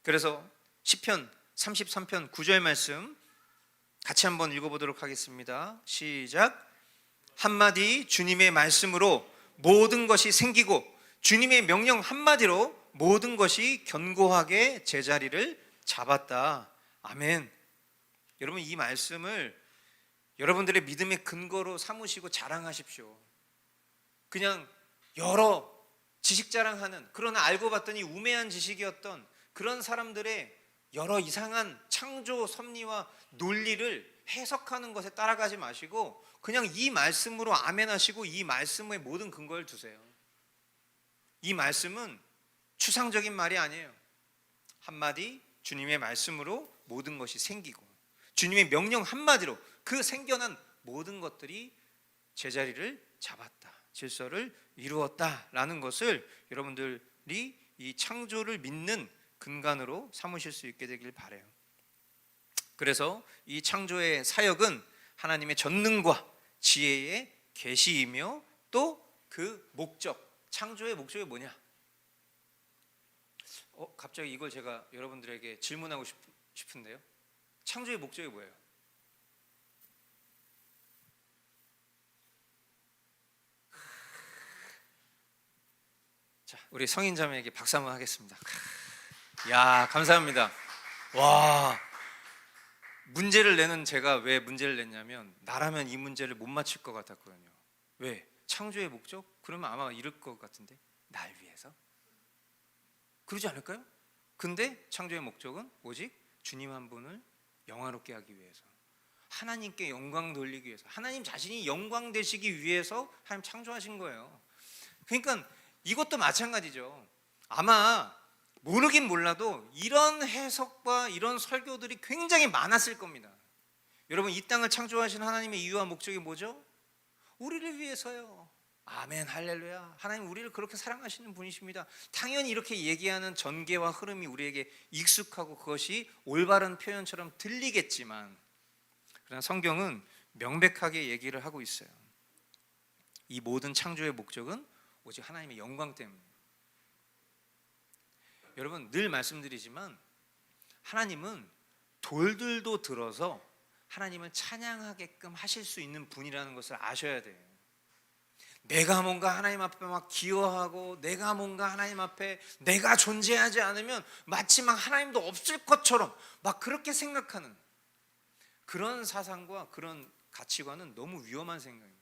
그래서 시편 33편 9절 말씀 같이 한번 읽어보도록 하겠습니다. 시작. 한마디 주님의 말씀으로 모든 것이 생기고 주님의 명령 한마디로 모든 것이 견고하게 제자리를 잡았다. 아멘. 여러분, 이 말씀을 여러분들의 믿음의 근거로 삼으시고 자랑하십시오. 그냥 여러 지식 자랑하는, 그러나 알고 봤더니 우매한 지식이었던 그런 사람들의 여러 이상한 창조 섭리와 논리를 해석하는 것에 따라가지 마시고 그냥 이 말씀으로 아멘 하시고 이 말씀의 모든 근거를 두세요. 이 말씀은 추상적인 말이 아니에요. 한마디 주님의 말씀으로 모든 것이 생기고 주님의 명령 한마디로 그 생겨난 모든 것들이 제자리를 잡았다. 질서를 이루었다라는 것을 여러분들이 이 창조를 믿는 근간으로 삼으실 수 있게 되길 바라요. 그래서 이 창조의 사역은 하나님의 전능과 지혜의 계시이며 또 그 목적, 창조의 목적이 뭐냐? 갑자기 이걸 제가 여러분들에게 질문하고 싶은데요. 창조의 목적이 뭐예요? 자, 우리 성인자매에게 박수 한번 하겠습니다. 야, 감사합니다. 와, 문제를 내는 제가 왜 문제를 냈냐면 나라면 이 문제를 못 맞힐 것 같았거든요. 왜? 창조의 목적? 그러면 아마 이럴 것 같은데 날 위해서? 그러지 않을까요? 근데 창조의 목적은 오직 주님 한 분을 영화롭게 하기 위해서, 하나님께 영광 돌리기 위해서, 하나님 자신이 영광 되시기 위해서 하나님 창조하신 거예요. 그러니까 이것도 마찬가지죠. 아마 모르긴 몰라도 이런 해석과 이런 설교들이 굉장히 많았을 겁니다. 여러분, 이 땅을 창조하신 하나님의 이유와 목적이 뭐죠? 우리를 위해서요. 아멘, 할렐루야. 하나님 우리를 그렇게 사랑하시는 분이십니다. 당연히 이렇게 얘기하는 전개와 흐름이 우리에게 익숙하고 그것이 올바른 표현처럼 들리겠지만, 그러나 성경은 명백하게 얘기를 하고 있어요. 이 모든 창조의 목적은 오직 하나님의 영광 때문이에요. 여러분, 늘 말씀드리지만 하나님은 돌들도 들어서 하나님을 찬양하게끔 하실 수 있는 분이라는 것을 아셔야 돼요. 내가 뭔가 하나님 앞에 막 기여하고 내가 뭔가 하나님 앞에 내가 존재하지 않으면 마치 막 하나님도 없을 것처럼 막 그렇게 생각하는 그런 사상과 그런 가치관은 너무 위험한 생각이에요.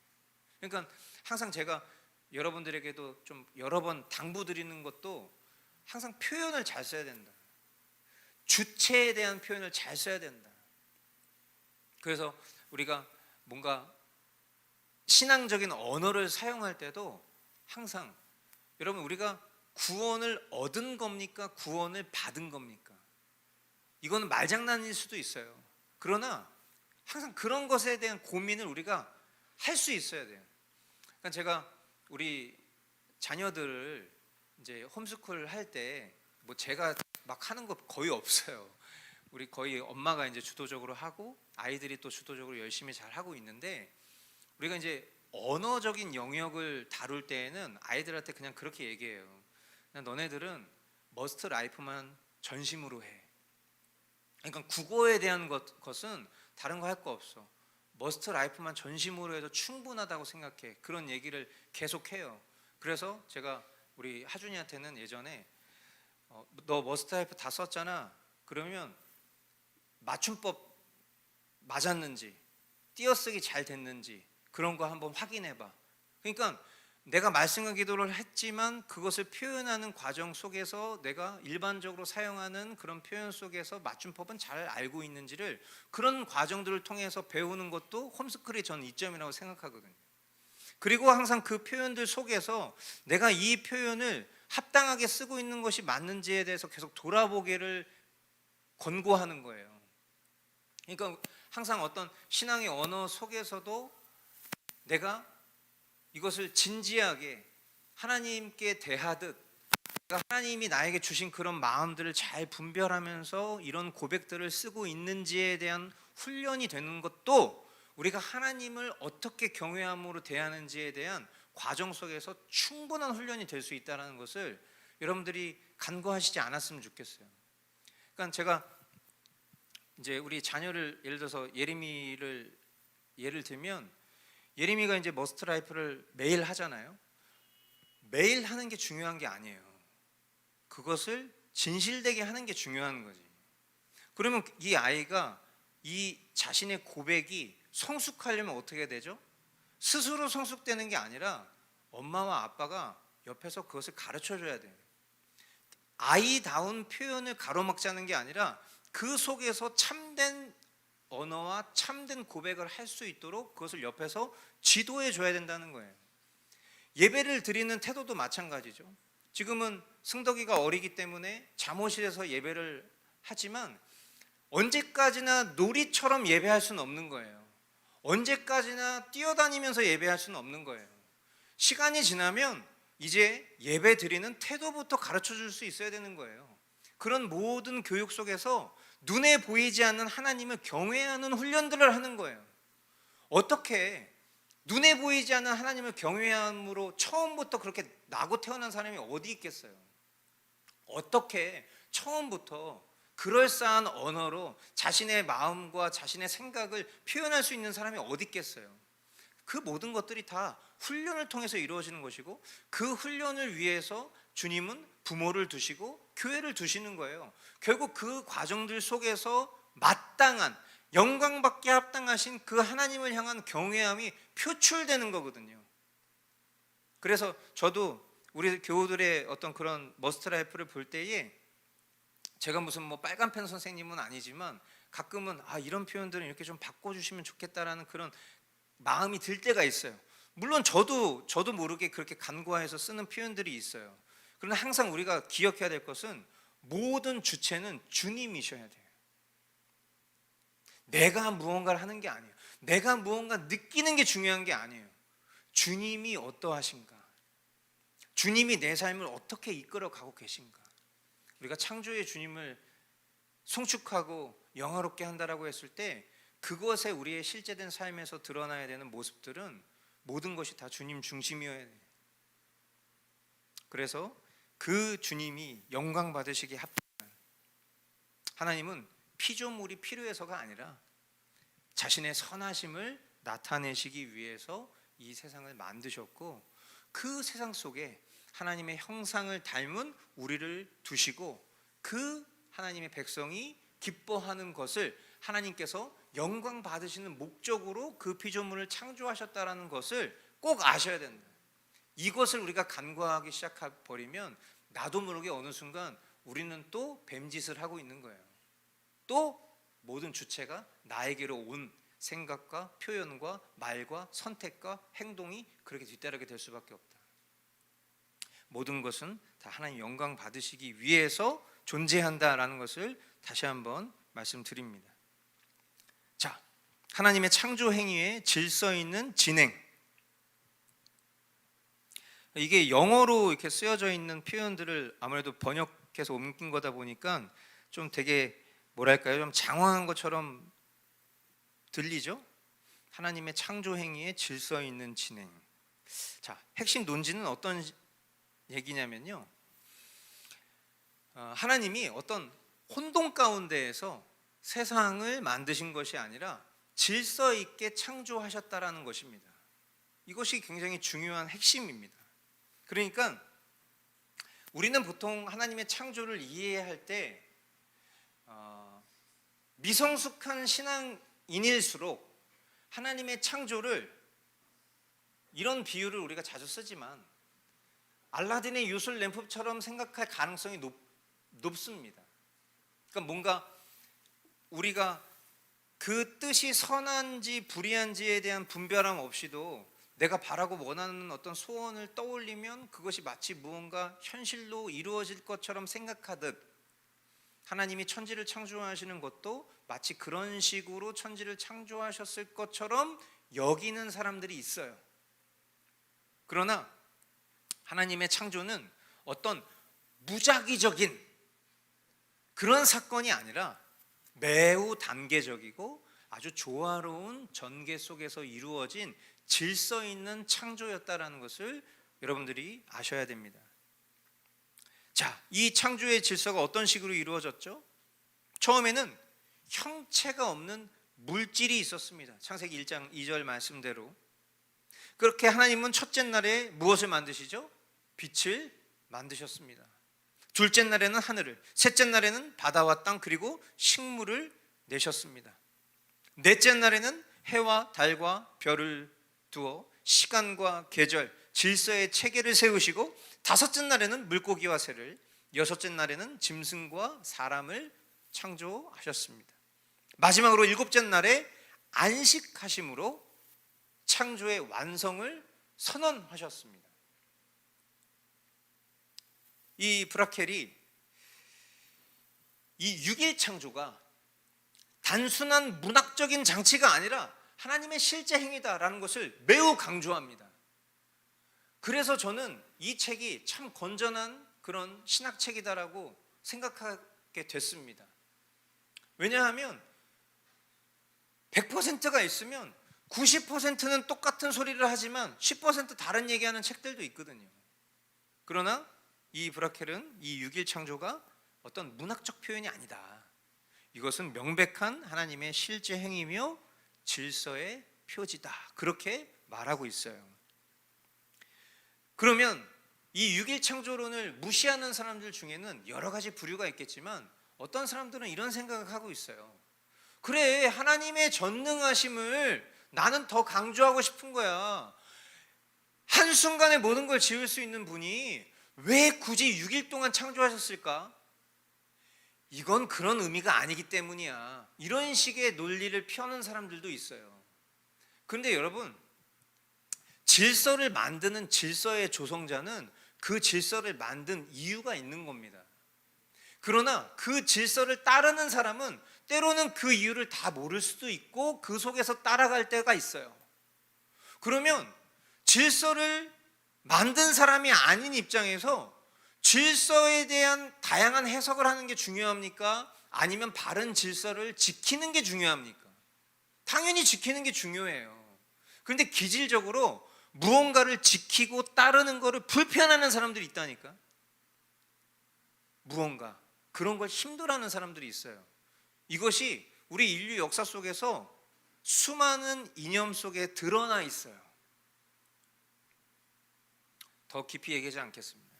그러니까 항상 제가 여러분들에게도 좀 여러 번 당부드리는 것도 항상 표현을 잘 써야 된다. 주체에 대한 표현을 잘 써야 된다. 그래서 우리가 뭔가 신앙적인 언어를 사용할 때도 항상 여러분, 우리가 구원을 얻은 겁니까? 구원을 받은 겁니까? 이거는 말장난일 수도 있어요. 그러나 항상 그런 것에 대한 고민을 우리가 할 수 있어야 돼요. 그러니까 제가 우리 자녀들을 이제 홈스쿨 할 때 뭐 제가 막 하는 거 거의 없어요. 우리 거의 엄마가 이제 주도적으로 하고 아이들이 또 주도적으로 열심히 잘 하고 있는데, 우리가 이제 언어적인 영역을 다룰 때에는 아이들한테 그냥 그렇게 얘기해요. 그냥 너네들은 머스트 라이프만 전심으로 해. 그러니까 국어에 대한 것은 다른 거 할 거 없어. 머스트 라이프만 전심으로 해도 충분하다고 생각해. 그런 얘기를 계속해요. 그래서 제가 우리 하준이한테는 예전에 너 머스트 라이프 다 썼잖아. 그러면 맞춤법 맞았는지 띄어쓰기 잘 됐는지 그런 거 한번 확인해봐. 그러니까 내가 말씀과 기도를 했지만 그것을 표현하는 과정 속에서 내가 일반적으로 사용하는 그런 표현 속에서 맞춤법은 잘 알고 있는지를, 그런 과정들을 통해서 배우는 것도 홈스쿨의 전 이점이라고 생각하거든요. 그리고 항상 그 표현들 속에서 내가 이 표현을 합당하게 쓰고 있는 것이 맞는지에 대해서 계속 돌아보기를 권고하는 거예요. 그러니까 항상 어떤 신앙의 언어 속에서도 내가 이것을 진지하게 하나님께 대하듯 하나님이 나에게 주신 그런 마음들을 잘 분별하면서 이런 고백들을 쓰고 있는지에 대한 훈련이 되는 것도 우리가 하나님을 어떻게 경외함으로 대하는지에 대한 과정 속에서 충분한 훈련이 될 수 있다는 것을 여러분들이 간과하시지 않았으면 좋겠어요. 그러니까 제가 이제 우리 자녀를 예를 들어서 예림이를 예를 들면, 예림이가 이제 머스트 라이프를 매일 하잖아요. 매일 하는 게 중요한 게 아니에요. 그것을 진실되게 하는 게 중요한 거지. 그러면 이 아이가 이 자신의 고백이 성숙하려면 어떻게 되죠? 스스로 성숙되는 게 아니라 엄마와 아빠가 옆에서 그것을 가르쳐 줘야 돼요. 아이다운 표현을 가로막자는 게 아니라 그 속에서 참된 언어와 참된 고백을 할 수 있도록 그것을 옆에서 지도해 줘야 된다는 거예요. 예배를 드리는 태도도 마찬가지죠. 지금은 승덕이가 어리기 때문에 잠옷실에서 예배를 하지만 언제까지나 놀이처럼 예배할 수는 없는 거예요. 언제까지나 뛰어다니면서 예배할 수는 없는 거예요. 시간이 지나면 이제 예배 드리는 태도부터 가르쳐 줄 수 있어야 되는 거예요. 그런 모든 교육 속에서 눈에 보이지 않는 하나님을 경외하는 훈련들을 하는 거예요. 어떻게 눈에 보이지 않는 하나님을 경외함으로 처음부터 그렇게 나고 태어난 사람이 어디 있겠어요? 어떻게 처음부터 그럴싸한 언어로 자신의 마음과 자신의 생각을 표현할 수 있는 사람이 어디 있겠어요? 그 모든 것들이 다 훈련을 통해서 이루어지는 것이고, 그 훈련을 위해서 주님은 부모를 두시고 교회를 두시는 거예요. 결국 그 과정들 속에서 마땅한, 영광받게 합당하신 그 하나님을 향한 경외함이 표출되는 거거든요. 그래서 저도 우리 교우들의 어떤 그런 머스트라이프를 볼 때에, 제가 무슨 뭐 빨간펜 선생님은 아니지만 가끔은 이런 표현들은 이렇게 좀 바꿔주시면 좋겠다라는 그런 마음이 들 때가 있어요. 물론 저도 모르게 그렇게 간과해서 쓰는 표현들이 있어요. 그러나 항상 우리가 기억해야 될 것은 모든 주체는 주님이셔야 돼요. 내가 무언가를 하는 게 아니에요. 내가 무언가 느끼는 게 중요한 게 아니에요. 주님이 어떠하신가? 주님이 내 삶을 어떻게 이끌어 가고 계신가? 우리가 창조의 주님을 송축하고 영화롭게 한다라고 했을 때, 그것에 우리의 실제된 삶에서 드러나야 되는 모습들은 모든 것이 다 주님 중심이어야 돼요. 그래서 그 주님이 영광 받으시기에 합당한, 하나님은 피조물이 필요해서가 아니라 자신의 선하심을 나타내시기 위해서 이 세상을 만드셨고, 그 세상 속에 하나님의 형상을 닮은 우리를 두시고, 그 하나님의 백성이 기뻐하는 것을 하나님께서 영광 받으시는 목적으로 그 피조물을 창조하셨다라는 것을 꼭 아셔야 된다. 이것을 우리가 간과하기 시작해버리면 나도 모르게 어느 순간 우리는 또 뱀짓을 하고 있는 거예요. 또 모든 주체가 나에게로 온 생각과 표현과 말과 선택과 행동이 그렇게 뒤따르게 될 수밖에 없다. 모든 것은 다 하나님 영광 받으시기 위해서 존재한다라는 것을 다시 한번 말씀드립니다. 자, 하나님의 창조 행위의 질서 있는 진행. 이게 영어로 이렇게 쓰여져 있는 표현들을 아무래도 번역해서 옮긴 거다 보니까 좀 되게 뭐랄까요, 좀 장황한 것처럼 들리죠? 하나님의 창조 행위의 질서 있는 진행. 자, 핵심 논지는 어떤 얘기냐면요, 하나님이 어떤 혼돈 가운데에서 세상을 만드신 것이 아니라 질서 있게 창조하셨다라는 것입니다. 이것이 굉장히 중요한 핵심입니다. 그러니까 우리는 보통 하나님의 창조를 이해할 때 미성숙한 신앙인일수록 하나님의 창조를, 이런 비유를 우리가 자주 쓰지만 알라딘의 요술 램프처럼 생각할 가능성이 높습니다. 그러니까 뭔가 우리가 그 뜻이 선한지 불의한지에 대한 분별함 없이도 내가 바라고 원하는 어떤 소원을 떠올리면 그것이 마치 무언가 현실로 이루어질 것처럼 생각하듯, 하나님이 천지를 창조하시는 것도 마치 그런 식으로 천지를 창조하셨을 것처럼 여기는 사람들이 있어요. 그러나 하나님의 창조는 어떤 무작위적인 그런 사건이 아니라 매우 단계적이고 아주 조화로운 전개 속에서 이루어진 질서 있는 창조였다라는 것을 여러분들이 아셔야 됩니다. 자, 이 창조의 질서가 어떤 식으로 이루어졌죠? 처음에는 형체가 없는 물질이 있었습니다. 창세기 1장 2절 말씀대로. 그렇게 하나님은 첫째 날에 무엇을 만드시죠? 빛을 만드셨습니다. 둘째 날에는 하늘을, 셋째 날에는 바다와 땅, 그리고 식물을 내셨습니다. 넷째 날에는 해와 달과 별을 두어 시간과 계절, 질서의 체계를 세우시고, 다섯째 날에는 물고기와 새를, 여섯째 날에는 짐승과 사람을 창조하셨습니다. 마지막으로 일곱째 날에 안식하심으로 창조의 완성을 선언하셨습니다. 이 브라켈이 이 6일 창조가 단순한 문학적인 장치가 아니라 하나님의 실제 행위다라는 것을 매우 강조합니다. 그래서 저는 이 책이 참 건전한 그런 신학책이다라고 생각하게 됐습니다. 왜냐하면 100%가 있으면 90%는 똑같은 소리를 하지만 10% 다른 얘기하는 책들도 있거든요. 그러나 이 브라켈은 이 6일 창조가 어떤 문학적 표현이 아니다. 이것은 명백한 하나님의 실제 행위며 질서의 표지다. 그렇게 말하고 있어요. 그러면 이 6일 창조론을 무시하는 사람들 중에는 여러 가지 부류가 있겠지만 어떤 사람들은 이런 생각을 하고 있어요. 그래, 하나님의 전능하심을 나는 더 강조하고 싶은 거야. 한순간에 모든 걸 지을 수 있는 분이 왜 굳이 6일 동안 창조하셨을까? 이건 그런 의미가 아니기 때문이야. 이런 식의 논리를 펴는 사람들도 있어요. 그런데 여러분, 질서를 만드는 질서의 조성자는 그 질서를 만든 이유가 있는 겁니다. 그러나 그 질서를 따르는 사람은 때로는 그 이유를 다 모를 수도 있고 그 속에서 따라갈 때가 있어요. 그러면 질서를 만든 사람이 아닌 입장에서 질서에 대한 다양한 해석을 하는 게 중요합니까? 아니면 바른 질서를 지키는 게 중요합니까? 당연히 지키는 게 중요해요. 그런데 기질적으로 무언가를 지키고 따르는 것을 불편해하는 사람들이 있다니까. 무언가 그런 걸 힘들어하는 사람들이 있어요. 이것이 우리 인류 역사 속에서 수많은 이념 속에 드러나 있어요. 더 깊이 얘기하지 않겠습니다.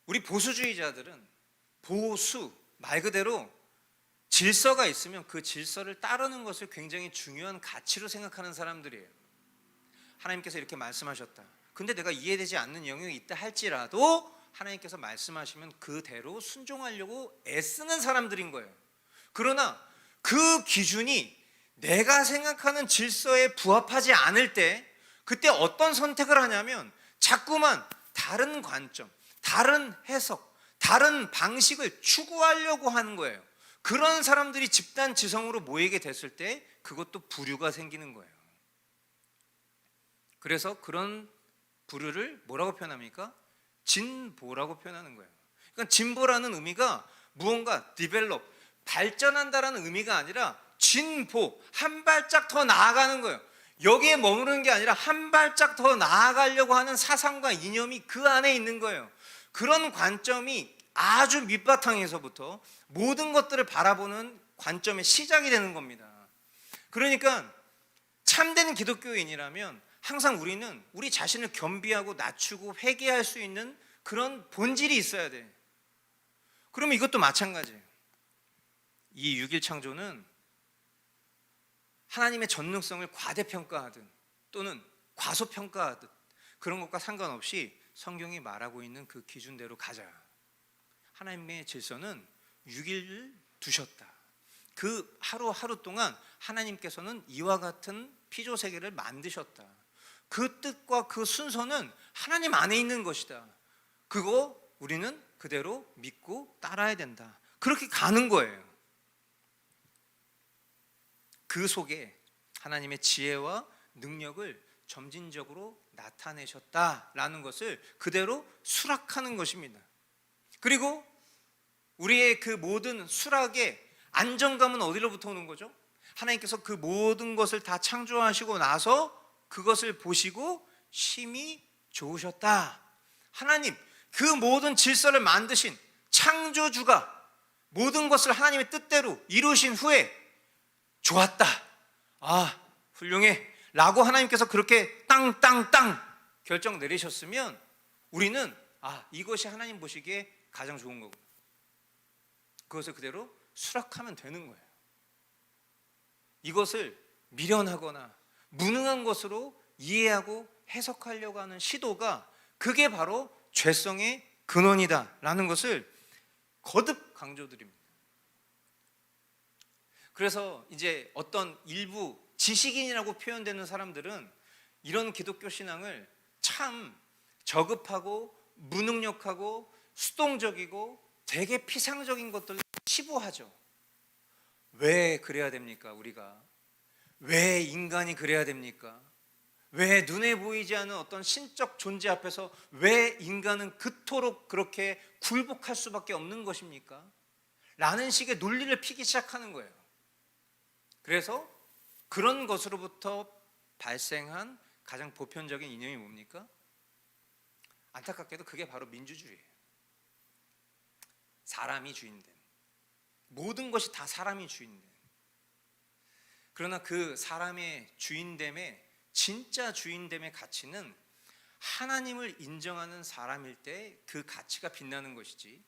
우리 보수주의자들은 보수, 말 그대로 질서가 있으면 그 질서를 따르는 것을 굉장히 중요한 가치로 생각하는 사람들이에요. 하나님께서 이렇게 말씀하셨다. 근데 내가 이해되지 않는 영역이 있다 할지라도 하나님께서 말씀하시면 그대로 순종하려고 애쓰는 사람들인 거예요. 그러나 그 기준이 내가 생각하는 질서에 부합하지 않을 때 그때 어떤 선택을 하냐면 자꾸만 다른 관점, 다른 해석, 다른 방식을 추구하려고 하는 거예요. 그런 사람들이 집단 지성으로 모이게 됐을 때 그것도 부류가 생기는 거예요. 그래서 그런 부류를 뭐라고 표현합니까? 진보라고 표현하는 거예요. 그러니까 진보라는 의미가 무언가 develop, 발전한다라는 의미가 아니라 진보, 한 발짝 더 나아가는 거예요. 여기에 머무르는 게 아니라 한 발짝 더 나아가려고 하는 사상과 이념이 그 안에 있는 거예요. 그런 관점이 아주 밑바탕에서부터 모든 것들을 바라보는 관점의 시작이 되는 겁니다. 그러니까 참된 기독교인이라면 항상 우리는 우리 자신을 겸비하고 낮추고 회개할 수 있는 그런 본질이 있어야 돼. 그러면 이것도 마찬가지예요. 이 6일 창조는 하나님의 전능성을 과대평가하든 또는 과소평가하든 그런 것과 상관없이 성경이 말하고 있는 그 기준대로 가자. 하나님의 질서는 6일을 두셨다. 그 하루하루 동안 하나님께서는 이와 같은 피조세계를 만드셨다. 그 뜻과 그 순서는 하나님 안에 있는 것이다. 그거 우리는 그대로 믿고 따라야 된다. 그렇게 가는 거예요. 그 속에 하나님의 지혜와 능력을 점진적으로 나타내셨다라는 것을 그대로 수락하는 것입니다. 그리고 우리의 그 모든 수락의 안정감은 어디로부터 오는 거죠? 하나님께서 그 모든 것을 다 창조하시고 나서 그것을 보시고 심히 좋으셨다. 하나님, 그 모든 질서를 만드신 창조주가 모든 것을 하나님의 뜻대로 이루신 후에 좋았다. 아, 훌륭해. 라고 하나님께서 그렇게 땅땅땅 결정 내리셨으면 우리는 이것이 하나님 보시기에 가장 좋은 거고 그것을 그대로 수락하면 되는 거예요. 이것을 미련하거나 무능한 것으로 이해하고 해석하려고 하는 시도가 그게 바로 죄성의 근원이다라는 것을 거듭 강조드립니다. 그래서 이제 어떤 일부 지식인이라고 표현되는 사람들은 이런 기독교 신앙을 참 저급하고 무능력하고 수동적이고 되게 피상적인 것들을 치부하죠. 왜 그래야 됩니까? 우리가 왜 인간이 그래야 됩니까? 왜 눈에 보이지 않는 어떤 신적 존재 앞에서 왜 인간은 그토록 그렇게 굴복할 수밖에 없는 것입니까? 라는 식의 논리를 피기 시작하는 거예요. 그래서 그런 것으로부터 발생한 가장 보편적인 이념이 뭡니까? 안타깝게도 그게 바로 민주주의예요. 사람이 주인된, 모든 것이 다 사람이 주인된. 그러나 그 사람의 주인됨의, 진짜 주인됨의 가치는 하나님을 인정하는 사람일 때 그 가치가 빛나는 것이지,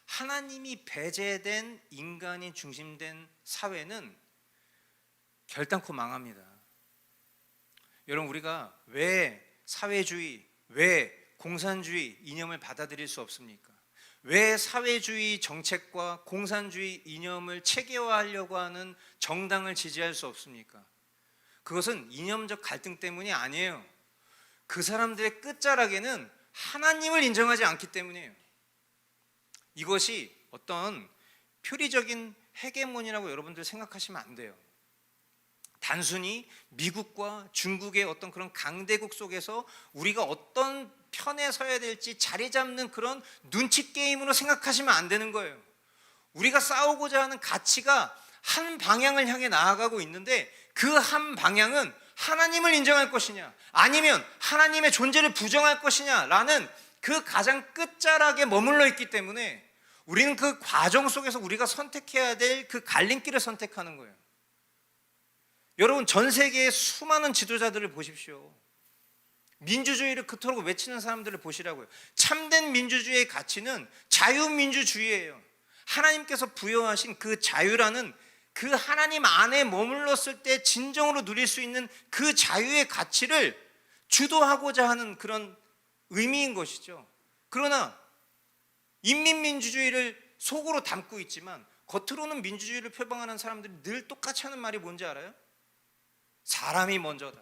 하나님이 배제된 인간이 중심된 사회는 결단코 망합니다. 여러분, 우리가 왜 사회주의, 왜 공산주의 이념을 받아들일 수 없습니까? 왜 사회주의 정책과 공산주의 이념을 체계화하려고 하는 정당을 지지할 수 없습니까? 그것은 이념적 갈등 때문이 아니에요. 그 사람들의 끝자락에는 하나님을 인정하지 않기 때문이에요. 이것이 어떤 표리적인 헤게몬이라고 여러분들 생각하시면 안 돼요. 단순히 미국과 중국의 어떤 그런 강대국 속에서 우리가 어떤 편에 서야 될지 자리 잡는 그런 눈치 게임으로 생각하시면 안 되는 거예요. 우리가 싸우고자 하는 가치가 한 방향을 향해 나아가고 있는데, 그 한 방향은 하나님을 인정할 것이냐 아니면 하나님의 존재를 부정할 것이냐 라는 그 가장 끝자락에 머물러 있기 때문에 우리는 그 과정 속에서 우리가 선택해야 될 그 갈림길을 선택하는 거예요. 여러분, 전 세계의 수많은 지도자들을 보십시오. 민주주의를 그토록 외치는 사람들을 보시라고요. 참된 민주주의의 가치는 자유민주주의예요. 하나님께서 부여하신 그 자유라는, 그 하나님 안에 머물렀을 때 진정으로 누릴 수 있는 그 자유의 가치를 주도하고자 하는 그런 의미인 것이죠. 그러나 인민민주주의를 속으로 담고 있지만 겉으로는 민주주의를 표방하는 사람들이 늘 똑같이 하는 말이 뭔지 알아요? 사람이 먼저다,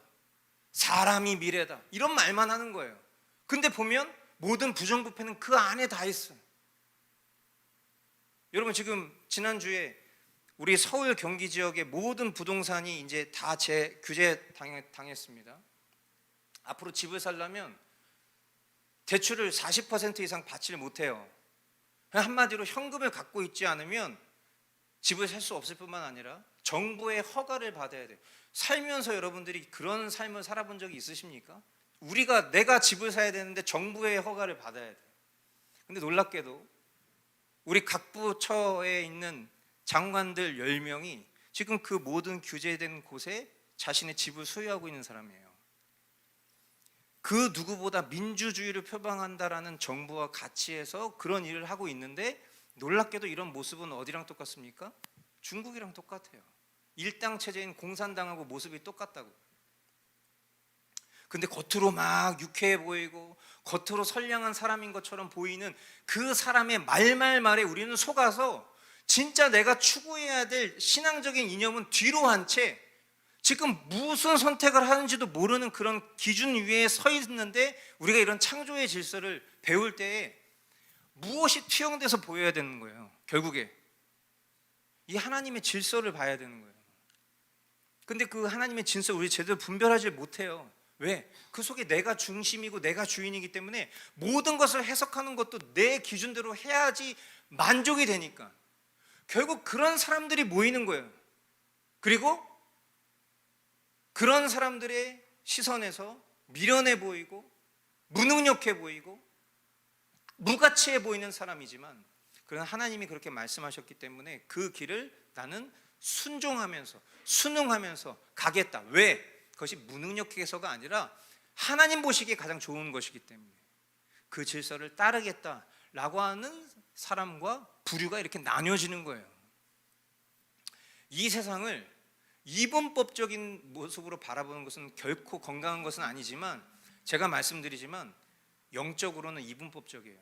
사람이 미래다, 이런 말만 하는 거예요. 근데 보면 모든 부정부패는 그 안에 다 있어요. 여러분, 지금 지난주에 우리 서울 경기 지역의 모든 부동산이 이제 다 규제 당했습니다. 앞으로 집을 살려면 대출을 40% 이상 받지를 못해요. 한마디로 현금을 갖고 있지 않으면 집을 살 수 없을 뿐만 아니라 정부의 허가를 받아야 돼요. 살면서 여러분들이 그런 삶을 살아본 적이 있으십니까? 내가 집을 사야 되는데 정부의 허가를 받아야 돼요. 근데 놀랍게도 우리 각 부처에 있는 장관들 10명이 지금 그 모든 규제된 곳에 자신의 집을 소유하고 있는 사람이에요. 그 누구보다 민주주의를 표방한다라는 정부와 가치에서 그런 일을 하고 있는데, 놀랍게도 이런 모습은 어디랑 똑같습니까? 중국이랑 똑같아요. 일당 체제인 공산당하고 모습이 똑같다고. 근데 겉으로 막 유쾌해 보이고 겉으로 선량한 사람인 것처럼 보이는 그 사람의 말에 우리는 속아서 진짜 내가 추구해야 될 신앙적인 이념은 뒤로 한 채 지금 무슨 선택을 하는지도 모르는 그런 기준 위에 서 있는데, 우리가 이런 창조의 질서를 배울 때에 무엇이 투영돼서 보여야 되는 거예요. 결국에 이 하나님의 질서를 봐야 되는 거예요. 근데 그 하나님의 질서 우리 제대로 분별하지 못해요. 왜? 그 속에 내가 중심이고 내가 주인이기 때문에 모든 것을 해석하는 것도 내 기준대로 해야지 만족이 되니까 결국 그런 사람들이 모이는 거예요. 그리고 그런 사람들의 시선에서 미련해 보이고 무능력해 보이고 무가치해 보이는 사람이지만, 그러나 하나님이 그렇게 말씀하셨기 때문에 그 길을 나는 순종하면서 순응하면서 가겠다. 왜? 그것이 무능력해서가 아니라 하나님 보시기에 가장 좋은 것이기 때문에 그 질서를 따르겠다라고 하는 사람과 부류가 이렇게 나뉘어지는 거예요. 이 세상을 이분법적인 모습으로 바라보는 것은 결코 건강한 것은 아니지만, 제가 말씀드리지만 영적으로는 이분법적이에요.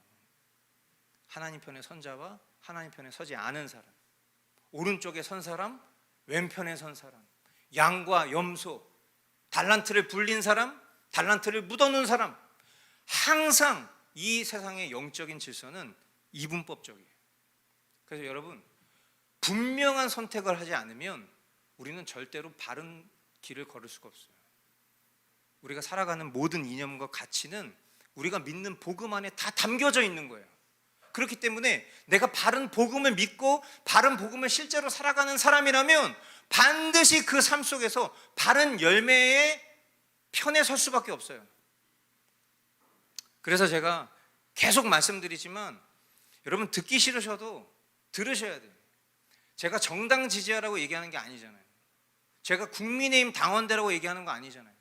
하나님 편에 선 자와 하나님 편에 서지 않은 사람, 오른쪽에 선 사람, 왼편에 선 사람, 양과 염소, 달란트를 불린 사람, 달란트를 묻어놓은 사람, 항상 이 세상의 영적인 질서는 이분법적이에요. 그래서 여러분, 분명한 선택을 하지 않으면 우리는 절대로 바른 길을 걸을 수가 없어요. 우리가 살아가는 모든 이념과 가치는 우리가 믿는 복음 안에 다 담겨져 있는 거예요. 그렇기 때문에 내가 바른 복음을 믿고 바른 복음을 실제로 살아가는 사람이라면 반드시 그 삶 속에서 바른 열매의 편에 설 수밖에 없어요. 그래서 제가 계속 말씀드리지만 여러분, 듣기 싫으셔도 들으셔야 돼요. 제가 정당 지지하라고 얘기하는 게 아니잖아요. 제가 국민의힘 당원대라고 얘기하는 거 아니잖아요.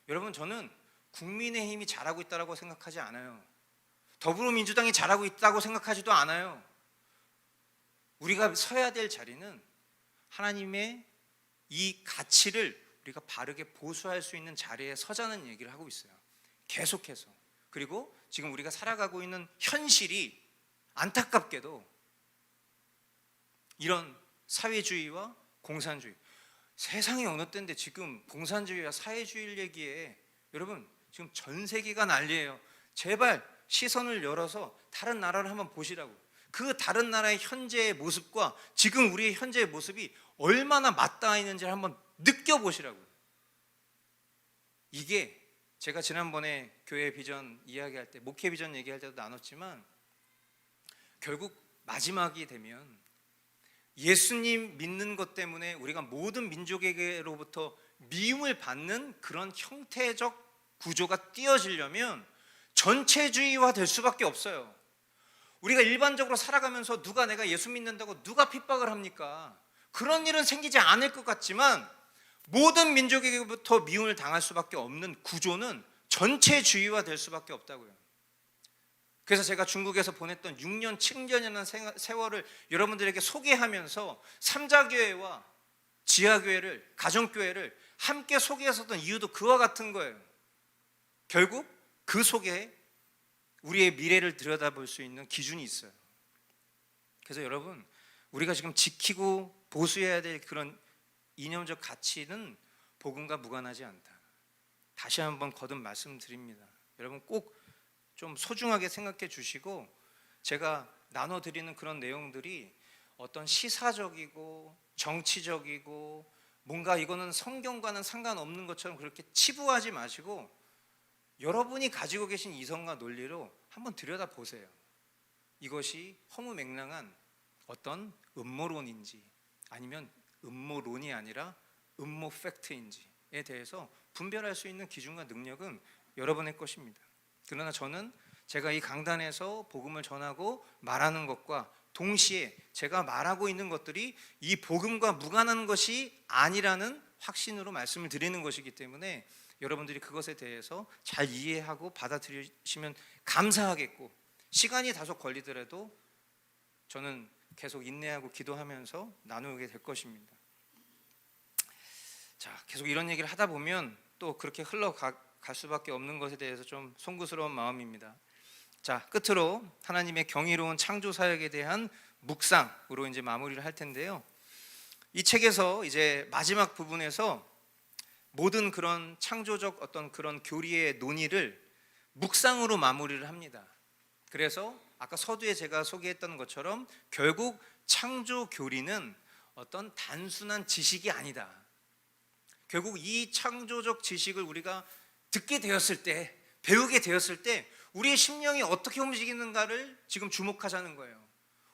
여러분, 저는 국민의힘이 잘하고 있다고 생각하지 않아요. 더불어민주당이 잘하고 있다고 생각하지도 않아요. 우리가 서야 될 자리는 하나님의 이 가치를 우리가 바르게 보수할 수 있는 자리에 서자는 얘기를 하고 있어요. 계속해서. 그리고 지금 우리가 살아가고 있는 현실이 안타깝게도 이런 사회주의와 공산주의, 세상이 어느 때인데 지금 공산주의와 사회주의 얘기에 여러분 지금 전 세계가 난리예요. 제발 시선을 열어서 다른 나라를 한번 보시라고. 그 다른 나라의 현재의 모습과 지금 우리의 현재의 모습이 얼마나 맞닿아 있는지를 한번 느껴보시라고. 이게 제가 지난번에 교회 비전 이야기할 때, 목회 비전 얘기할 때도 나눴지만, 결국 마지막이 되면 예수님 믿는 것 때문에 우리가 모든 민족에게로부터 미움을 받는 그런 형태적 구조가 띄어지려면 전체주의화 될 수밖에 없어요. 우리가 일반적으로 살아가면서 누가 내가 예수 믿는다고 누가 핍박을 합니까? 그런 일은 생기지 않을 것 같지만 모든 민족에게부터 미움을 당할 수밖에 없는 구조는 전체주의화 될 수밖에 없다고요. 그래서 제가 중국에서 보냈던 6년, 7년이라는 세월을 여러분들에게 소개하면서 삼자교회와 지하교회를, 가정교회를 함께 소개했었던 이유도 그와 같은 거예요. 결국 그 속에 우리의 미래를 들여다볼 수 있는 기준이 있어요. 그래서 여러분, 우리가 지금 지키고 보수해야 될 그런 이념적 가치는 복음과 무관하지 않다. 다시 한번 거듭 말씀드립니다. 여러분 꼭 좀 소중하게 생각해 주시고, 제가 나눠드리는 그런 내용들이 어떤 시사적이고 정치적이고 뭔가 이거는 성경과는 상관없는 것처럼 그렇게 치부하지 마시고 여러분이 가지고 계신 이성과 논리로 한번 들여다보세요. 이것이 허무맹랑한 어떤 음모론인지 아니면 음모론이 아니라 음모 팩트인지에 대해서 분별할 수 있는 기준과 능력은 여러분의 것입니다. 그러나 저는 제가 이 강단에서 복음을 전하고 말하는 것과 동시에 제가 말하고 있는 것들이 이 복음과 무관한 것이 아니라는 확신으로 말씀을 드리는 것이기 때문에 여러분들이 그것에 대해서 잘 이해하고 받아들이시면 감사하겠고, 시간이 다소 걸리더라도 저는 계속 인내하고 기도하면서 나누게 될 것입니다. 자, 계속 이런 얘기를 하다 보면 또 그렇게 흘러갈 수밖에 없는 것에 대해서 좀 송구스러운 마음입니다. 자, 끝으로 하나님의 경이로운 창조 사역에 대한 묵상으로 이제 마무리를 할 텐데요. 이 책에서 이제 마지막 부분에서 모든 그런 창조적 어떤 그런 교리의 논의를 묵상으로 마무리를 합니다. 그래서 아까 서두에 제가 소개했던 것처럼 결국 창조 교리는 어떤 단순한 지식이 아니다. 결국 이 창조적 지식을 우리가 듣게 되었을 때, 배우게 되었을 때 우리의 심령이 어떻게 움직이는가를 지금 주목하자는 거예요.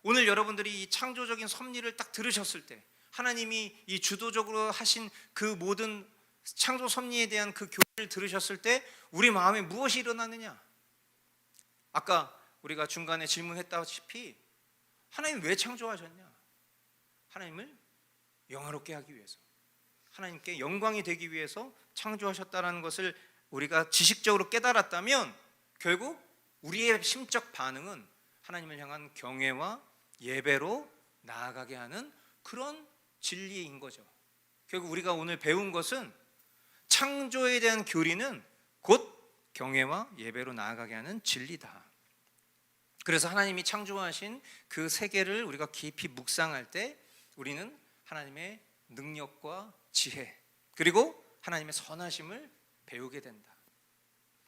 오늘 여러분들이 이 창조적인 섭리를 딱 들으셨을 때, 하나님이 이 주도적으로 하신 그 모든 창조 섭리에 대한 그 교리를 들으셨을 때 우리 마음에 무엇이 일어나느냐? 아까 우리가 중간에 질문했다시피 하나님 왜 창조하셨냐? 하나님을 영화롭게 하기 위해서, 하나님께 영광이 되기 위해서 창조하셨다는 것을 우리가 지식적으로 깨달았다면 결국 우리의 심적 반응은 하나님을 향한 경외와 예배로 나아가게 하는 그런 진리인 거죠. 결국 우리가 오늘 배운 것은 창조에 대한 교리는 곧 경외와 예배로 나아가게 하는 진리다. 그래서 하나님이 창조하신 그 세계를 우리가 깊이 묵상할 때 우리는 하나님의 능력과 지혜, 그리고 하나님의 선하심을 배우게 된다.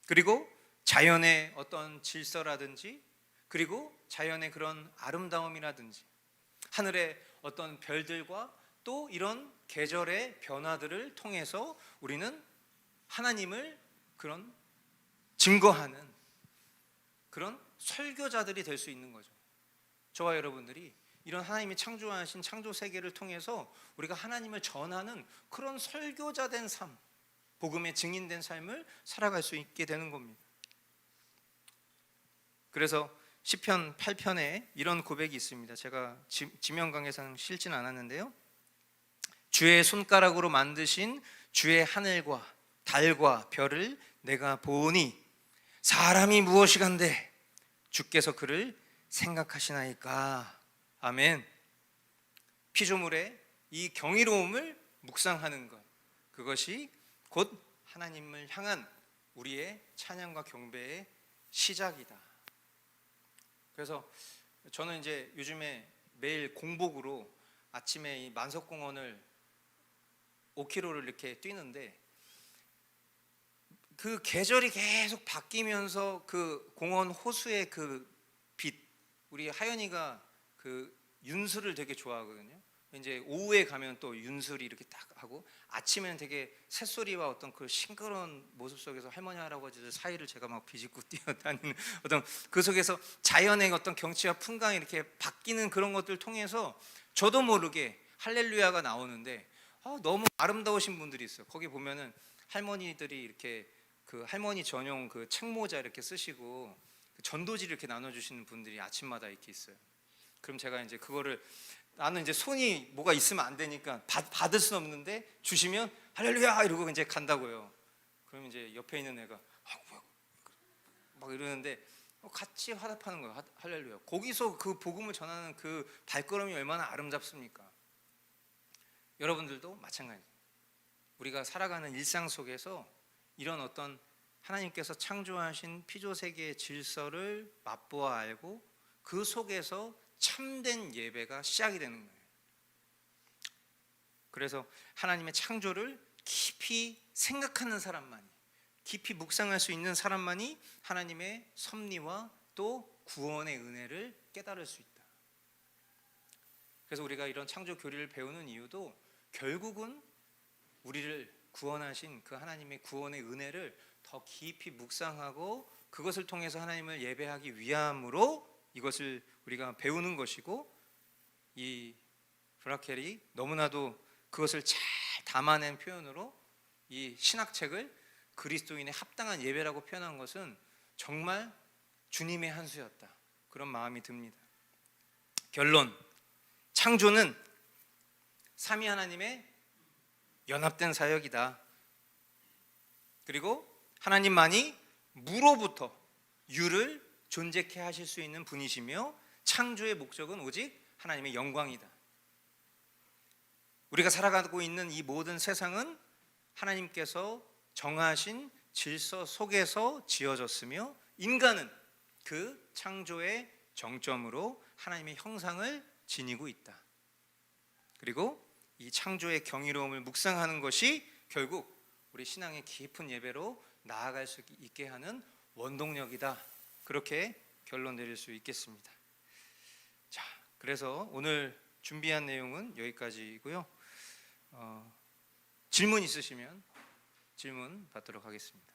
그리고 자연의 어떤 질서라든지, 그리고 자연의 그런 아름다움이라든지, 하늘의 어떤 별들과 또 이런 계절의 변화들을 통해서 우리는 하나님을 그런 증거하는 그런 설교자들이 될 수 있는 거죠. 저와 여러분들이 이런 하나님이 창조하신 창조 세계를 통해서 우리가 하나님을 전하는 그런 설교자된 삶, 복음의 증인된 삶을 살아갈 수 있게 되는 겁니다. 그래서 시편 8편에 이런 고백이 있습니다. 제가 지명강에서는 실지는 않았는데요. 주의 손가락으로 만드신 주의 하늘과 달과 별을 내가 보니 사람이 무엇이간데 주께서 그를 생각하시나이까. 아멘. 피조물의 이 경이로움을 묵상하는 것, 그것이 곧 하나님을 향한 우리의 찬양과 경배의 시작이다. 그래서 저는 이제 요즘에 매일 공복으로 아침에 이 만석공원을 5km를 이렇게 뛰는데, 그 계절이 계속 바뀌면서 그 공원 호수의 그 빛, 우리 하연이가 그 윤술을 되게 좋아하거든요. 이제 오후에 가면 또 윤술이 이렇게 딱 하고, 아침에는 되게 새소리와 어떤 그 싱그러운 모습 속에서 할머니 할아버지들 사이를 제가 막 비집고 뛰어다니는 어떤 그 속에서 자연의 어떤 경치와 풍광이 이렇게 바뀌는 그런 것들 통해서 저도 모르게 할렐루야가 나오는데, 너무 아름다우신 분들이 있어요. 거기 보면은 할머니들이 이렇게 그 할머니 전용 그 책모자 이렇게 쓰시고 전도지를 이렇게 나눠주시는 분들이 아침마다 이렇게 있어요. 그럼 제가 이제 그거를, 나는 이제 손이 뭐가 있으면 안 되니까 받을 수는 없는데 주시면 할렐루야 이러고 이제 간다고요. 그럼 이제 옆에 있는 애가 막 이러는데 같이 화답하는 거예요. 할렐루야. 거기서 그 복음을 전하는 그 발걸음이 얼마나 아름답습니까? 여러분들도 마찬가지예요. 우리가 살아가는 일상 속에서 이런 어떤 하나님께서 창조하신 피조세계의 질서를 맛보아 알고 그 속에서 참된 예배가 시작이 되는 거예요. 그래서 하나님의 창조를 깊이 생각하는 사람만이, 깊이 묵상할 수 있는 사람만이 하나님의 섭리와 또 구원의 은혜를 깨달을 수 있다. 그래서 우리가 이런 창조 교리를 배우는 이유도 결국은 우리를 구원하신 그 하나님의 구원의 은혜를 더 깊이 묵상하고 그것을 통해서 하나님을 예배하기 위함으로 이것을 우리가 배우는 것이고, 이 브라켈이 너무나도 그것을 잘 담아낸 표현으로 이 신학책을 그리스도인의 합당한 예배라고 표현한 것은 정말 주님의 한 수였다, 그런 마음이 듭니다. 결론, 창조는 삼위 하나님의 연합된 사역이다. 그리고 하나님만이 무로부터 유를 존재케 하실 수 있는 분이시며 창조의 목적은 오직 하나님의 영광이다. 우리가 살아가고 있는 이 모든 세상은 하나님께서 정하신 질서 속에서 지어졌으며 인간은 그 창조의 정점으로 하나님의 형상을 지니고 있다. 그리고 이 창조의 경이로움을 묵상하는 것이 결국 우리 신앙의 깊은 예배로 나아갈 수 있게 하는 원동력이다. 그렇게 결론 내릴 수 있겠습니다. 자, 그래서 오늘 준비한 내용은 여기까지고요. 질문 있으시면 질문 받도록 하겠습니다.